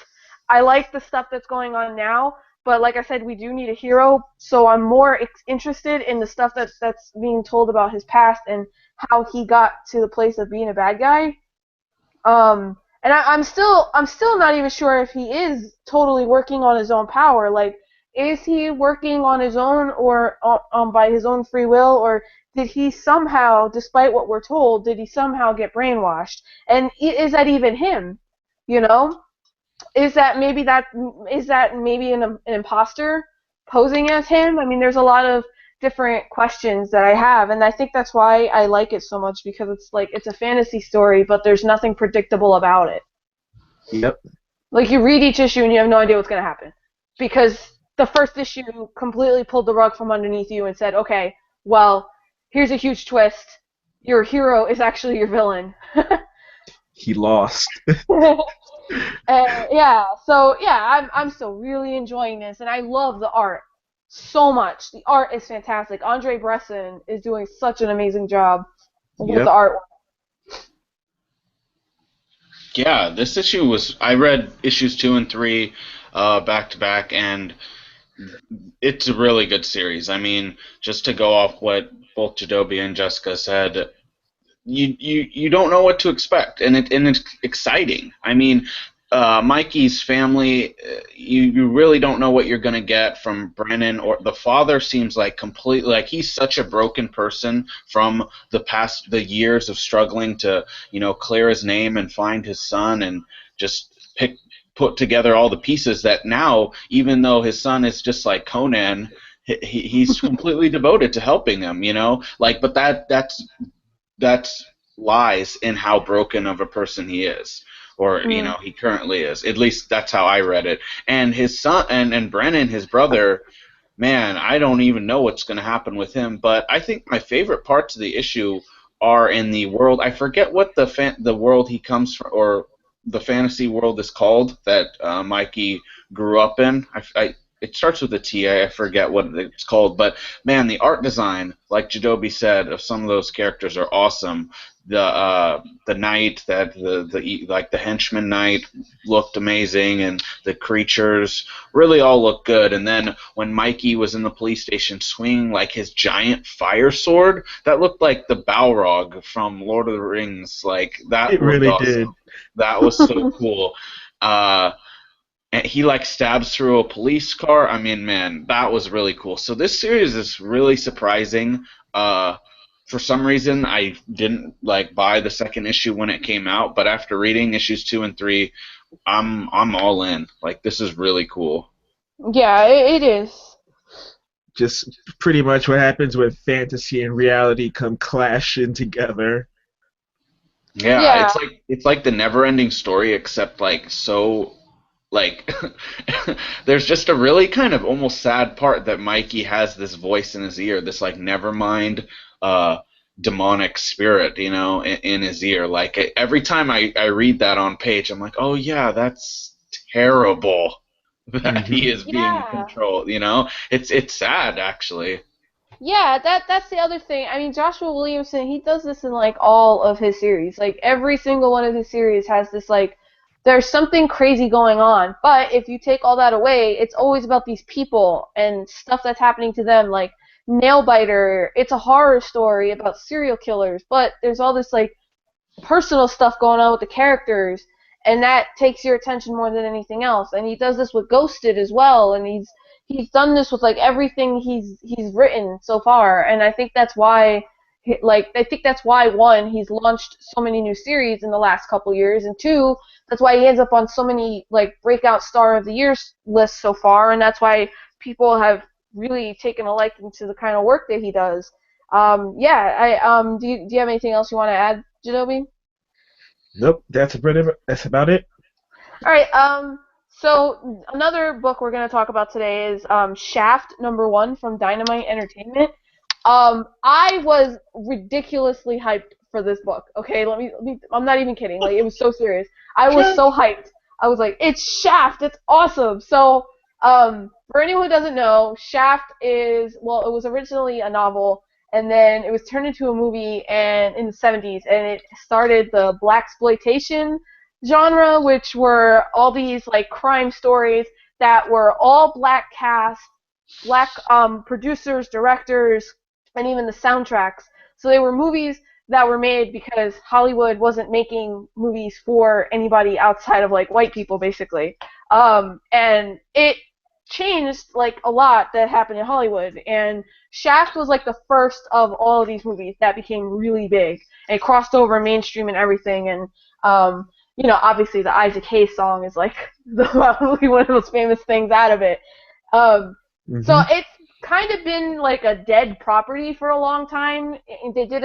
I like the stuff that's going on now, but like I said, we do need a hero, so I'm more interested in the stuff that's being told about his past and how he got to the place of being a bad guy. And I'm still not even sure if he is totally working on his own power. Like, is he working on his own or by his own free will, or did he somehow, despite what we're told, did he somehow get brainwashed? And is that even him? You know? Is that maybe an imposter posing as him? I mean, there's a lot of different questions that I have, and I think that's why I like it so much, because it's a fantasy story, but there's nothing predictable about it. Yep. Like, you read each issue and you have no idea what's going to happen, because the first issue completely pulled the rug from underneath you and said, okay, well, here's a huge twist. Your hero is actually your villain. He lost. I'm still really enjoying this, and I love the art so much. The art is fantastic. Andre Bresson is doing such an amazing job with the art. Yeah, this issue was. I read issues 2 and 3 back to back, and it's a really good series. I mean, just to go off what both Jadobi and Jessica said, you don't know what to expect, and it's exciting. I mean, Mikey's family, you really don't know what you're going to get from Brennan. Or the father seems like completely, like, he's such a broken person from the years of struggling to, clear his name and find his son, and just put together all the pieces that now, even though his son is just like Conan, he's completely devoted to helping him, like, but that's lies in how broken of a person he is, or he currently is. At least that's how I read it. And his son and Brennan, his brother, man, I don't even know what's going to happen with him. But I think my favorite parts of the issue are in the world. I forget what the world he comes from, or the fantasy world is called, that Mikey grew up in. It starts with a T. I forget what it's called, but man, the art design, like Jadobi said, of some of those characters are awesome. The knight, the henchman knight, looked amazing, and the creatures really all look good. And then when Mikey was in the police station swinging like his giant fire sword, that looked like the Balrog from Lord of the Rings. Like, that it really awesome. did. That was so cool. And he stabs through a police car. I mean, man, that was really cool. So this series is really surprising. For some reason, I didn't buy the second issue when it came out, but after reading issues 2 and 3, I'm all in. This is really cool. Yeah, it is. Just pretty much what happens when fantasy and reality come clashing together. Yeah. It's like the never-ending story, except so like there's just a really kind of almost sad part that Mikey has this voice in his ear, this like nevermind demonic spirit, you know, in his ear. Like every time I read that on page, I'm like, oh yeah, that's terrible that he is being Yeah. controlled, you know. It's sad actually. Yeah, that's the other thing. I mean, Joshua Williamson, he does this in like all of his series. Like every single one of his series has this like there's something crazy going on. But if you take all that away, it's always about these people and stuff that's happening to them. Like Nailbiter, it's a horror story about serial killers, but there's all this like personal stuff going on with the characters, and that takes your attention more than anything else. And he does this with Ghosted as well, and he's done this with like everything he's written so far, and I think that's why one, he's launched so many new series in the last couple years, and two, that's why he ends up on so many like breakout star of the year lists so far, and that's why people have really taken a liking to the kind of work that he does. Do you have anything else you want to add, Janobi? Nope, that's about it. All right. So another book we're going to talk about today is Shaft #1 from Dynamite Entertainment. I was ridiculously hyped for this book. Okay, let me. I'm not even kidding. Like, it was so serious. I was so hyped. I was like, it's Shaft. It's awesome. So, for anyone who doesn't know, Shaft it was originally a novel, and then it was turned into a movie and in the 70s, and it started the blaxploitation genre, which were all these like crime stories that were all black cast, black producers, directors, and even the soundtracks. So they were movies that were made because Hollywood wasn't making movies for anybody outside of like white people, basically. And it changed like a lot that happened in Hollywood, and Shaft was like the first of all of these movies that became really big and crossed over mainstream and everything. And obviously the Isaac Hayes song is like probably one of the most famous things out of it. So it's kind of been like a dead property for a long time. They did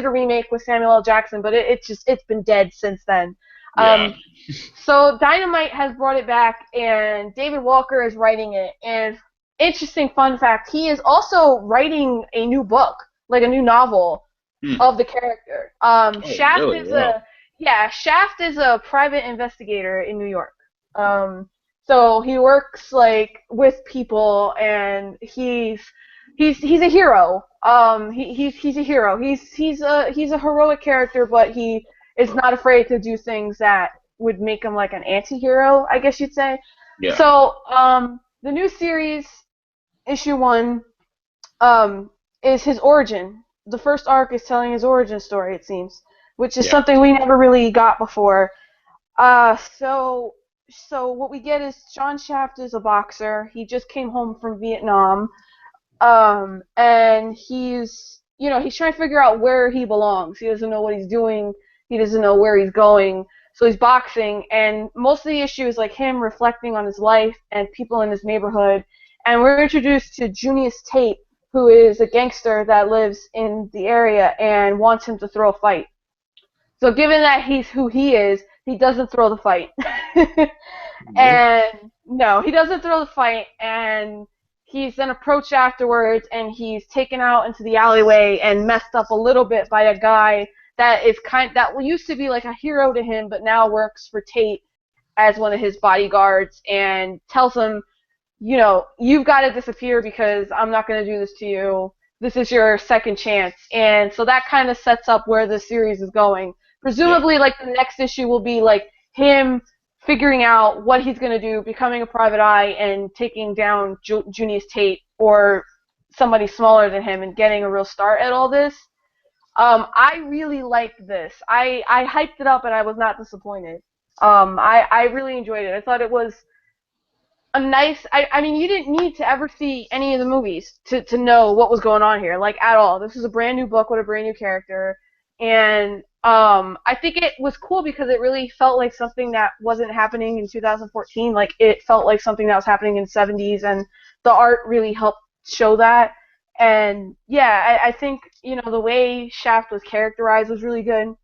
a remake with Samuel L. Jackson, but it's been dead since then. Yeah. So Dynamite has brought it back, and David Walker is writing it. And interesting fun fact, he is also writing a new book, like a new novel of the character. Shaft really? is Wow. Shaft is a private investigator in New York. So he works like with people, and he's a hero. He's a hero. He's a heroic character, but he is not afraid to do things that would make him like an anti-hero, I guess you'd say. Yeah. So the new series, issue 1, is his origin. The first arc is telling his origin story, it seems, which is something we never really got before. So what we get is John Shaft is a boxer. He just came home from Vietnam, and he's trying to figure out where he belongs. He doesn't know what he's doing. He doesn't know where he's going. So he's boxing, and most of the issue is like him reflecting on his life and people in his neighborhood. And we're introduced to Junius Tate, who is a gangster that lives in the area and wants him to throw a fight. So given that he's who he is, he doesn't throw the fight. And no, he doesn't throw the fight, and he's then approached afterwards, and he's taken out into the alleyway and messed up a little bit by a guy that used to be like a hero to him, but now works for Tate as one of his bodyguards, and tells him, you've got to disappear because I'm not going to do this to you. This is your second chance. And so that kind of sets up where the series is going. Presumably, like, the next issue will be, like, him figuring out what he's going to do, becoming a private eye, and taking down Junius Tate or somebody smaller than him and getting a real start at all this. I really liked this. I hyped it up, and I was not disappointed. I really enjoyed it. I thought it was a nice... I mean, you didn't need to ever see any of the movies to know what was going on here, like, at all. This was a brand new book with a brand new character, and I think it was cool because it really felt like something that wasn't happening in 2014. Like, it felt like something that was happening in the 70s, and the art really helped show that. And yeah, I think, the way Shaft was characterized was really good.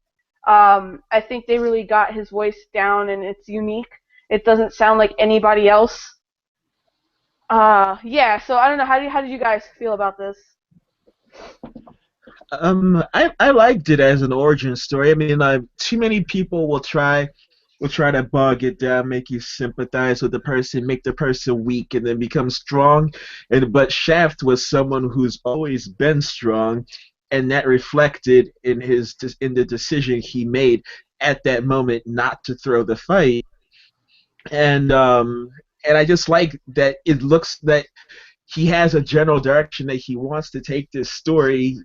I think they really got his voice down, and it's unique. it doesn't sound like anybody else. Yeah. So I don't know. How did you guys feel about this? I liked it as an origin story. I mean, too many people will try to bog it down, make you sympathize with the person, make the person weak, and then become strong. But Shaft was someone who's always been strong, and that reflected in the decision he made at that moment not to throw the fight. And I just like that it looks that he has a general direction that he wants to take this story.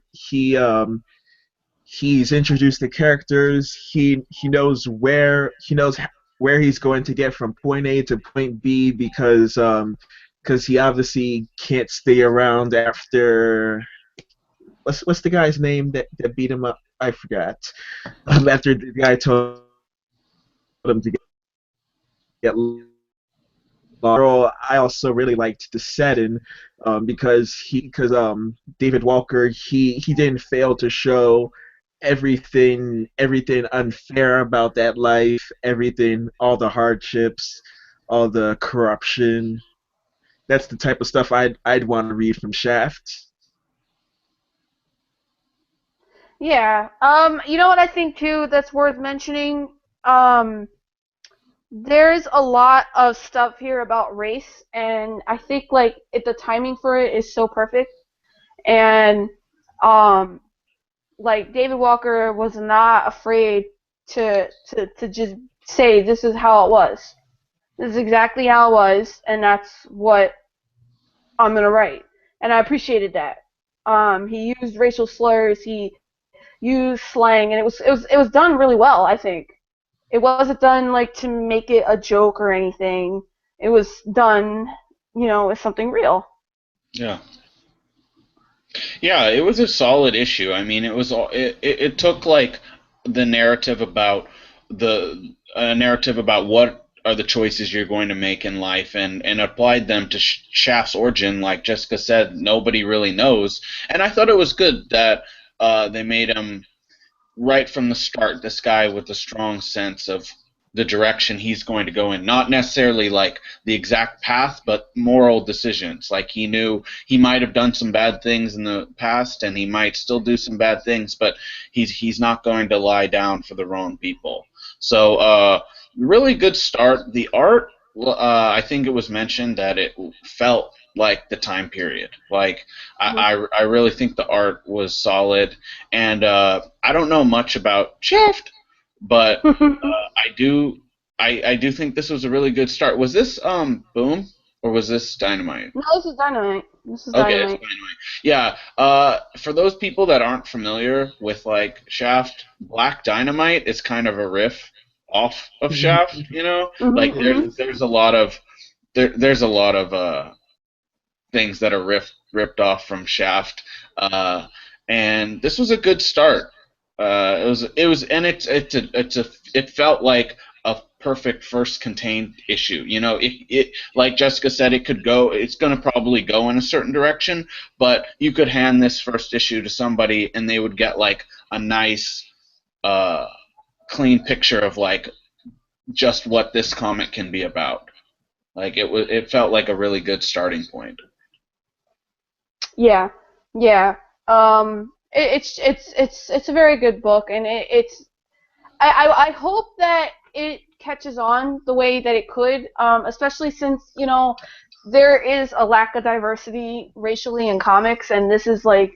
He's introduced the characters. He knows where he's going to get from point A to point B because he obviously can't stay around after what's the guy's name that beat him up? I forgot. After the guy told him to get I also really liked the setting because David Walker he didn't fail to show everything unfair about that life, everything, all the hardships, all the corruption. That's the type of stuff I'd want to read from Shaft. Yeah. You know what I think too that's worth mentioning? Um, there's a lot of stuff here about race, and I think like the timing for it is so perfect. And um, like David Walker was not afraid to just say this is how it was. This is exactly how it was, and that's what I'm gonna write. And I appreciated that. He used racial slurs. He used slang, and it was done really well. I think it wasn't done like to make it a joke or anything. It was done, as something real. Yeah. Yeah, it was a solid issue. I mean, it took like the narrative about the a narrative about what are the choices you're going to make in life and applied them to Shaft's origin. Like Jessica said, nobody really knows. And I thought it was good that they made him right from the start this guy with a strong sense of the direction he's going to go in. Not necessarily like the exact path, but moral decisions. Like he knew he might have done some bad things in the past, and he might still do some bad things, but he's not going to lie down for the wrong people. So really good start. The art, I think it was mentioned that it felt like the time period. Like I really think the art was solid, and I don't know much about Shaft, but I do think this was a really good start. Was this Boom or was this Dynamite? No, this is Dynamite. This is Okay, it's Dynamite. Dynamite. Yeah. For those people that aren't familiar with like Shaft, Black Dynamite is kind of a riff off of Shaft. You know, like there's a lot of there's a lot of things that are ripped off from Shaft, and this was a good start. And it felt like a perfect first contained issue. You know, it like Jessica said, it's going to probably go in a certain direction, but you could hand this first issue to somebody and they would get like a nice, clean picture of like just what this comic can be about. Like it felt like a really good starting point. Yeah, yeah. It's a very good book, and it's I hope that it catches on the way that it could, especially since there is a lack of diversity racially in comics, and this is a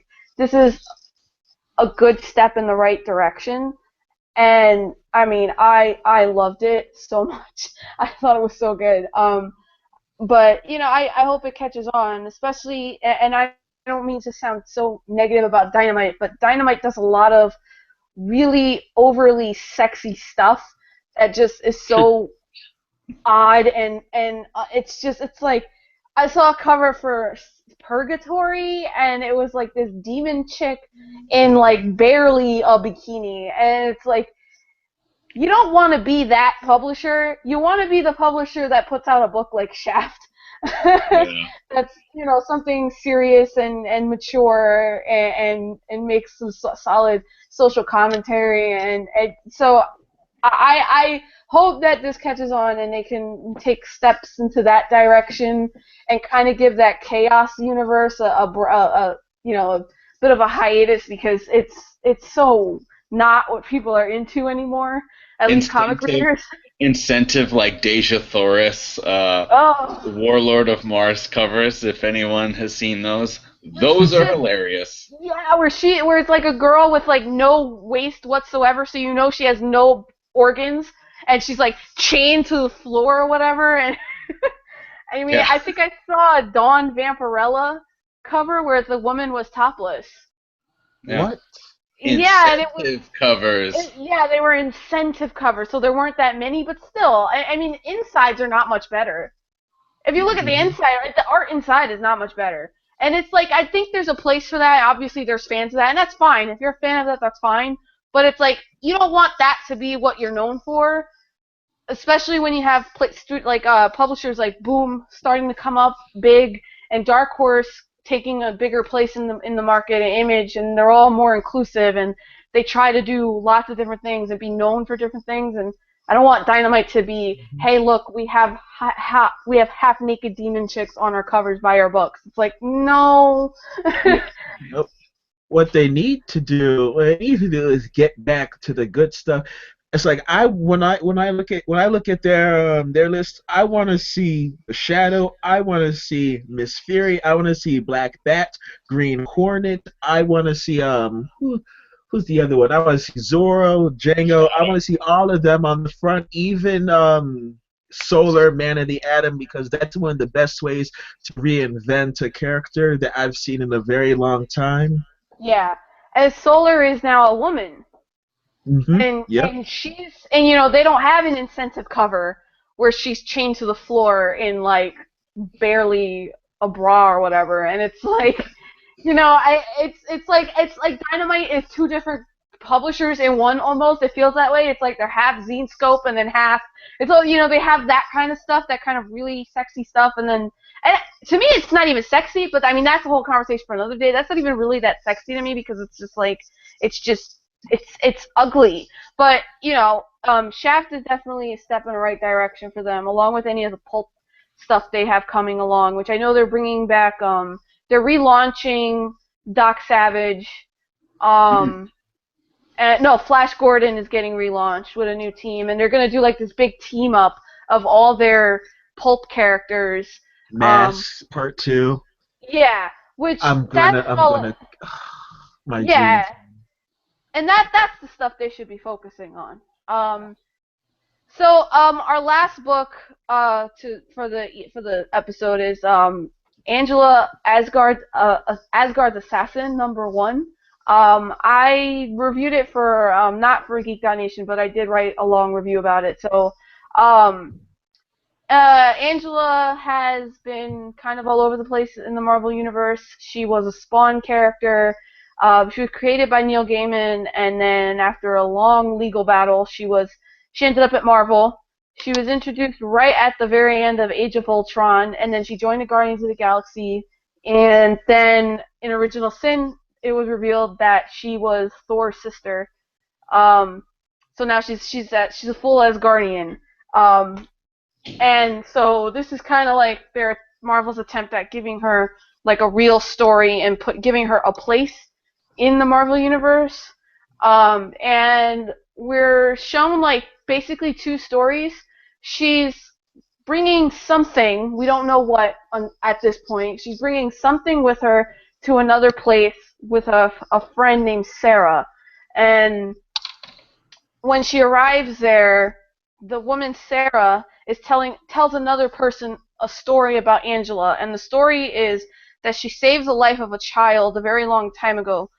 good step in the right direction. And I mean, I loved it so much. I thought it was so good. But I hope it catches on, especially, and I don't mean to sound so negative about Dynamite, but Dynamite does a lot of really overly sexy stuff that just is so odd, and it's like I saw a cover for Purgatory, and it was like this demon chick in like barely a bikini, and it's like, you don't want to be that publisher. You want to be the publisher that puts out a book like Shaft. Yeah. That's something serious and mature, and makes some solid social commentary, and so I hope that this catches on and they can take steps into that direction and kind of give that chaos universe a bit of a hiatus, because it's so not what people are into anymore. At least comic readers. Incentive like Deja Thoris, Warlord of Mars covers. If anyone has seen those are hilarious. Yeah, where it's like a girl with like no waist whatsoever, so you know she has no organs, and she's like chained to the floor or whatever. And I mean, yeah. I think I saw a Dawn Vampirella cover where the woman was topless. Yeah. What? Yeah, and it was covers. They were incentive covers, so there weren't that many, but still, I mean, insides are not much better. If you look at the inside, the art inside is not much better. And it's like, I think there's a place for that. Obviously, there's fans of that, and that's fine. If you're a fan of that, that's fine. But it's like, you don't want that to be what you're known for, especially when you have publishers like Boom starting to come up big, and Dark Horse taking a bigger place in the market and Image, and they're all more inclusive, and they try to do lots of different things and be known for different things. And I don't want Dynamite to be, hey, look, we have half-naked demon chicks on our covers by our books. It's like, no. Nope. What they need to do is get back to the good stuff. It's like when I look at their list, I want to see Shadow, I want to see Miss Fury, I want to see Black Bat, Green Hornet, I want to see who's the other one? I want to see Zorro, Django. I want to see all of them on the front, even Solar, Man of the Atom, because that's one of the best ways to reinvent a character that I've seen in a very long time. Yeah, as Solar is now a woman. Mm-hmm. And they don't have an incentive cover where she's chained to the floor in like barely a bra or whatever, and it's like, it's like Dynamite is two different publishers in one almost. It feels that way. It's like they're half Zine Scope and then half. It's all, they have that kind of stuff, that kind of really sexy stuff, and to me it's not even sexy, but I mean that's a whole conversation for another day. That's not even really that sexy to me, because it's just like it's ugly. But Shaft is definitely a step in the right direction for them, along with any of the pulp stuff they have coming along, which I know they're bringing back. They're relaunching Doc Savage. Flash Gordon is getting relaunched with a new team, and they're gonna do like this big team up of all their pulp characters. Mask Part 2. Yeah, which I'm gonna. My dreams. And that's the stuff they should be focusing on. Our last book for the episode is Angela Asgard's Assassin #1. I reviewed it for not for Geek.Nation, but I did write a long review about it. So Angela has been kind of all over the place in the Marvel Universe. She was a Spawn character. She was created by Neil Gaiman, and then after a long legal battle, she ended up at Marvel. She was introduced right at the very end of Age of Ultron, and then she joined the Guardians of the Galaxy. And then in Original Sin, it was revealed that she was Thor's sister. So now she's a full Asgardian. And so this is kind of like Marvel's attempt at giving her like a real story and giving her a place in the Marvel Universe. And we're shown like basically two stories. She's bringing something, we don't know what at this point. She's bringing something with her to another place with a friend named Sarah. And when she arrives there, the woman Sarah tells another person a story about Angela, and the story is that she saved the life of a child a very long time ago,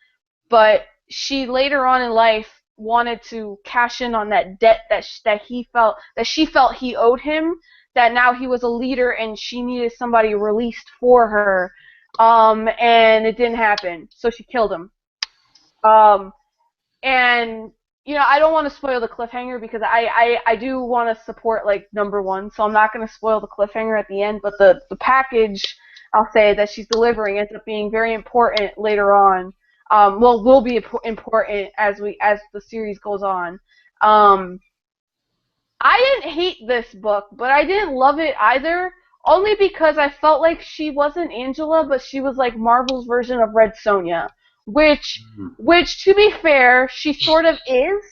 but she later on in life wanted to cash in on that debt that she felt he owed him, that now he was a leader and she needed somebody released for her, and it didn't happen, so she killed him. And I don't want to spoil the cliffhanger, because I do want to support like #1, so I'm not going to spoil the cliffhanger at the end, but the package, I'll say, that she's delivering ends up being very important later on. Will be important as the series goes on. I didn't hate this book, but I didn't love it either. Only because I felt like she wasn't Angela, but she was like Marvel's version of Red Sonja, which, which to be fair, she sort of is.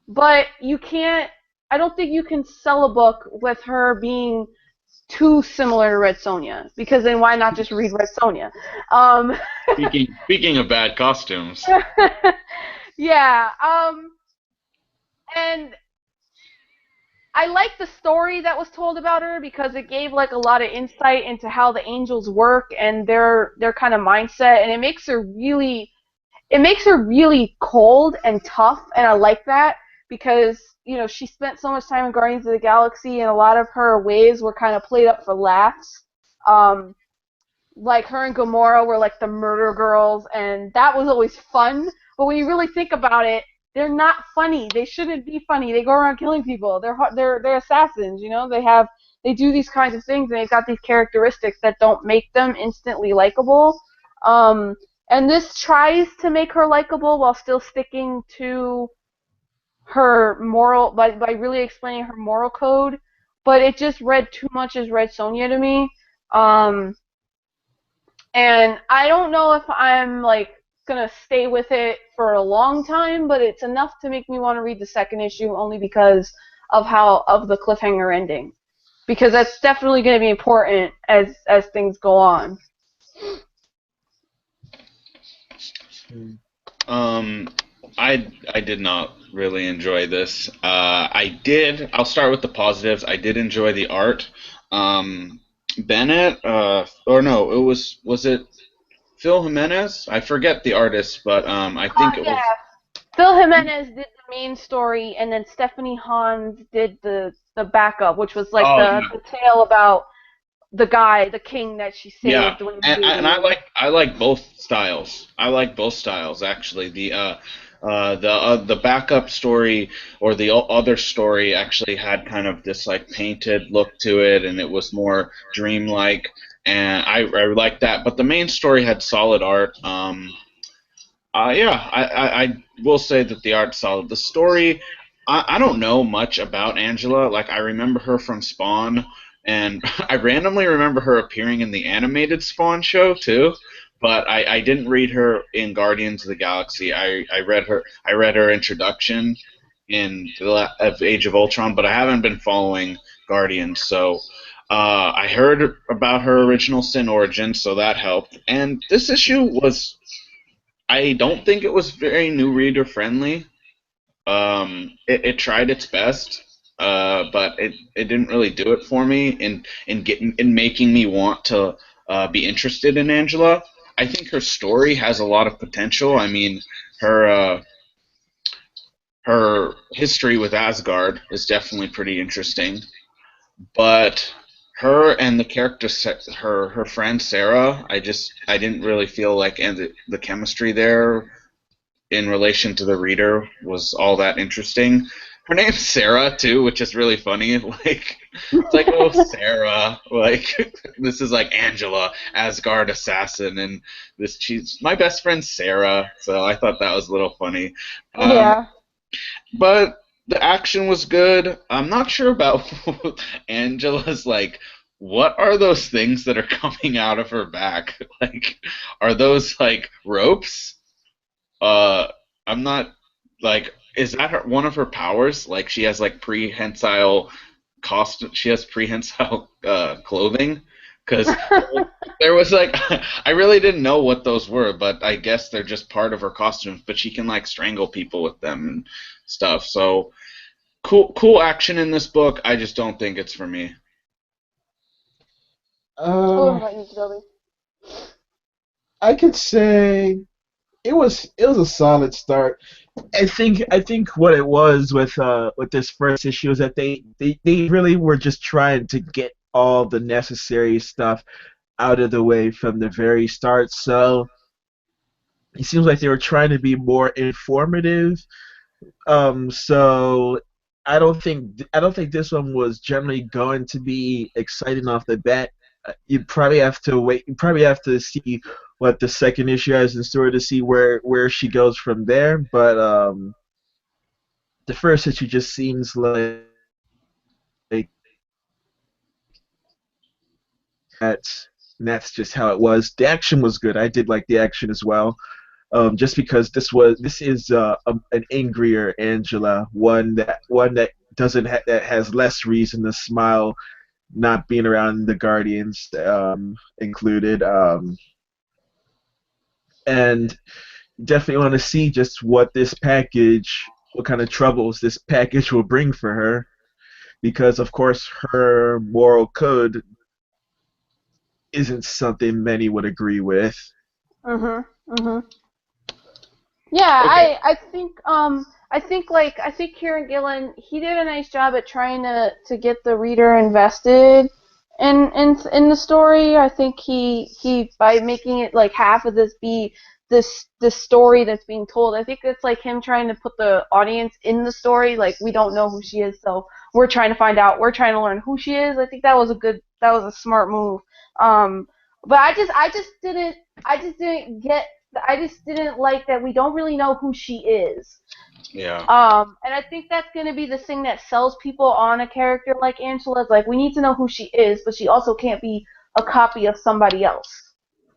But you can't. I don't think you can sell a book with her being too similar to Red Sonja, because then why not just read Red Sonja? Um, Speaking of bad costumes. yeah. And I like the story that was told about her because it gave like a lot of insight into how the angels work and their kind of mindset, and it makes her really cold and tough, and I like that because, you know, she spent so much time in Guardians of the Galaxy, and a lot of her ways were kind of played up for laughs. Um, like her and Gamora were like the murder girls, and that was always fun. But when you really think about it, they're not funny. They shouldn't be funny. They go around killing people. They're assassins. You know, they do these kinds of things, and they've got these characteristics that don't make them instantly likable. Um, and this tries to make her likable while still sticking to her moral by really explaining her moral code. But it just read too much as Red Sonja to me. Um, and I don't know if I'm like gonna stay with it for a long time, but it's enough to make me want to read the second issue only because of the cliffhanger ending. Because that's definitely going to be important as things go on. I did not really enjoy this. I'll start with the positives. I did enjoy the art. Bennett, or no, was it Phil Jimenez? I forget the artist, but I think it was. Phil Jimenez did the main story, and then Stephanie Hans did the backup, which was like the tale about the king that she saved. Yeah, and I like both styles. I like both styles actually. The backup story or the other story actually had kind of this like painted look to it, and it was more dreamlike, and I like that. But the main story had solid art. Yeah, I will say that the art's solid. The story, I don't know much about Angela. Like, I remember her from Spawn, and I randomly remember her appearing in the animated Spawn show, too. But I didn't read her in Guardians of the Galaxy. I read her introduction in the Age of Ultron, but I haven't been following Guardians, so I heard about her original sin origin, so that helped. And this issue was, I don't think it was very new reader friendly. It tried its best, but it didn't really do it for me in making me want to be interested in Angela. I think her story has a lot of potential. I mean, her history with Asgard is definitely pretty interesting, but her and the character, her friend Sarah, I didn't really feel like, and the chemistry there in relation to the reader was all that interesting. Her name's Sarah too, which is really funny. Like, it's like, oh, Sarah, like this is like Angela, Asgard assassin, and she's my best friend Sarah. So I thought that was a little funny. Yeah. But the action was good. I'm not sure about Angela's like. What are those things that are coming out of her back? Like, are those like ropes? I'm not like. Is that one of her powers? Like she has like prehensile costume. She has prehensile clothing. Because there was like, I really didn't know what those were, but I guess they're just part of her costumes. But she can like strangle people with them and stuff. So cool action in this book. I just don't think it's for me. What about you, Toby? I could say it was a solid start. I think what it was with this first issue is that they really were just trying to get all the necessary stuff out of the way from the very start. So it seems like they were trying to be more informative. So I don't think this one was generally going to be exciting off the bat. You probably have to wait. You probably have to see what the second issue has in store to see where she goes from there. But the first issue just seems like And that's just how it was. The action was good. I did like the action as well. Just because this is an angrier Angela, one that doesn't that has less reason to smile, not being around the Guardians included, and definitely want to see just what kind of troubles this package will bring for her, because of course her moral code isn't something many would agree with. Mhm. Mhm. Yeah, Okay. I think Kieran Gillen, he did a nice job at trying to get the reader invested in the story. I think he by making it like half of this be this story that's being told. I think it's like him trying to put the audience in the story. Like, we don't know who she is, so we're trying to find out. We're trying to learn who she is. I think that was a smart move. But I just didn't get I just didn't like that we don't really know who she is. Yeah. And I think that's going to be the thing that sells people on a character like Angela. It's like, we need to know who she is, but she also can't be a copy of somebody else.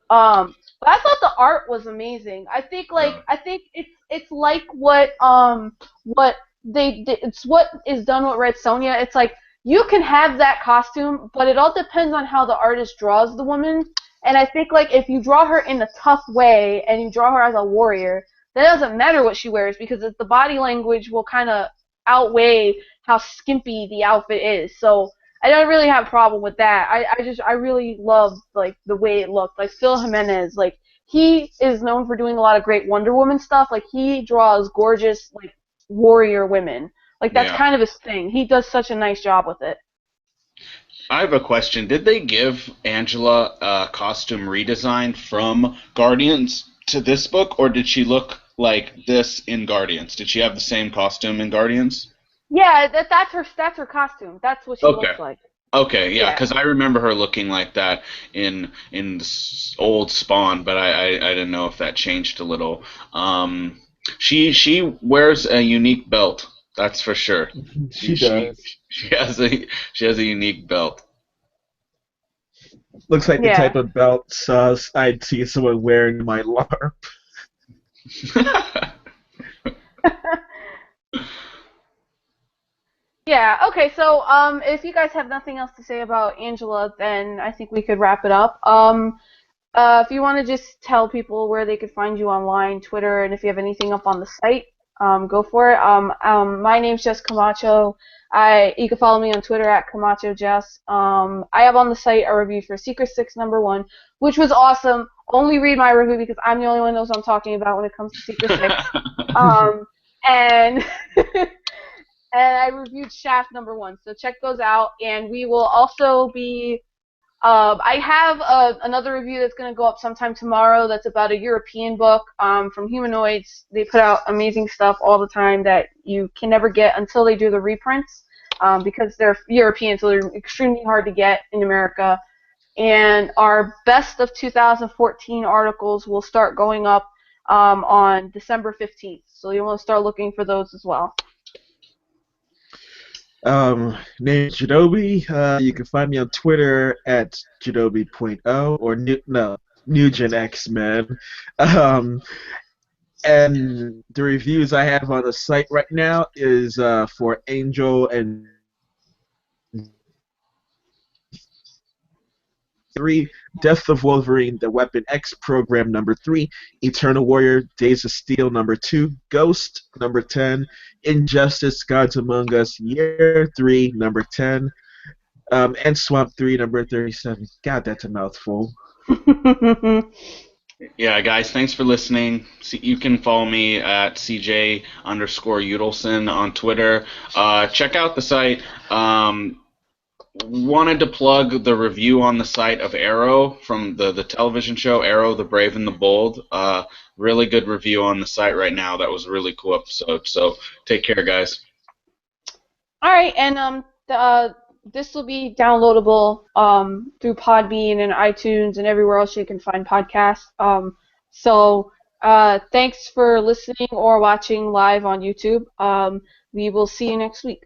But I thought the art was amazing. I think it's like what they did. It's what is done with Red Sonja. It's like, you can have that costume, but it all depends on how the artist draws the woman. And I think, like, if you draw her in a tough way and you draw her as a warrior, that doesn't matter what she wears, because the body language will kind of outweigh how skimpy the outfit is. So I don't really have a problem with that. I really loved, like, the way it looked. Like, Phil Jimenez, like, he is known for doing a lot of great Wonder Woman stuff. Like, he draws gorgeous, like, warrior women. Like, that's Yeah. kind of his thing. He does such a nice job with it. I have a question. Did they give Angela a costume redesign from Guardians to this book, or did she look like this in Guardians? Did she have the same costume in Guardians? Yeah, that's her costume. That's what she Okay. looks like. Okay, yeah, Yeah. because I remember her looking like that in old Spawn, but I didn't know if that changed a little. She wears a unique belt, that's for sure. She She does. she has a unique belt. Looks like the Yeah. type of belt I'd see someone wearing in my LARP. Yeah, okay, so if you guys have nothing else to say about Angela, then I think we could wrap it up. If you want to just tell people where they could find you online, Twitter, and if you have anything up on the site, go for it. My name's Jess Camacho. You can follow me on Twitter at Camacho Jess. I have on the site a review for Secret Six #1, which was awesome. Only read my review because I'm the only one who knows what I'm talking about when it comes to Secret Six. And and I reviewed Shaft #1, so check those out. And we will also be. I have another review that's going to go up sometime tomorrow. That's about a European book from Humanoids. They put out amazing stuff all the time that you can never get until they do the reprints, because they're European, so they're extremely hard to get in America. And our best of 2014 articles will start going up on December 15th, so you want to start looking for those as well. Name Jadobi. You can find me on Twitter at Jadobi.0 or Nugent X-Men. And the reviews I have on the site right now is for Angel and 3, Death of Wolverine, The Weapon X Program #3, Eternal Warrior, Days of Steel #2, Ghost #10, Injustice, Gods Among Us, Year 3 #10, and Swamp 3 #37. God, that's a mouthful. Yeah, guys, thanks for listening. You can follow me at CJ_Udelson on Twitter. Check out the site. Wanted to plug the review on the site of Arrow from the television show Arrow, the Brave and the Bold. Really good review on the site right now. That was a really cool episode. So take care, guys. All right, and this will be downloadable through Podbean and iTunes and everywhere else you can find podcasts. So thanks for listening or watching live on YouTube. We will see you next week.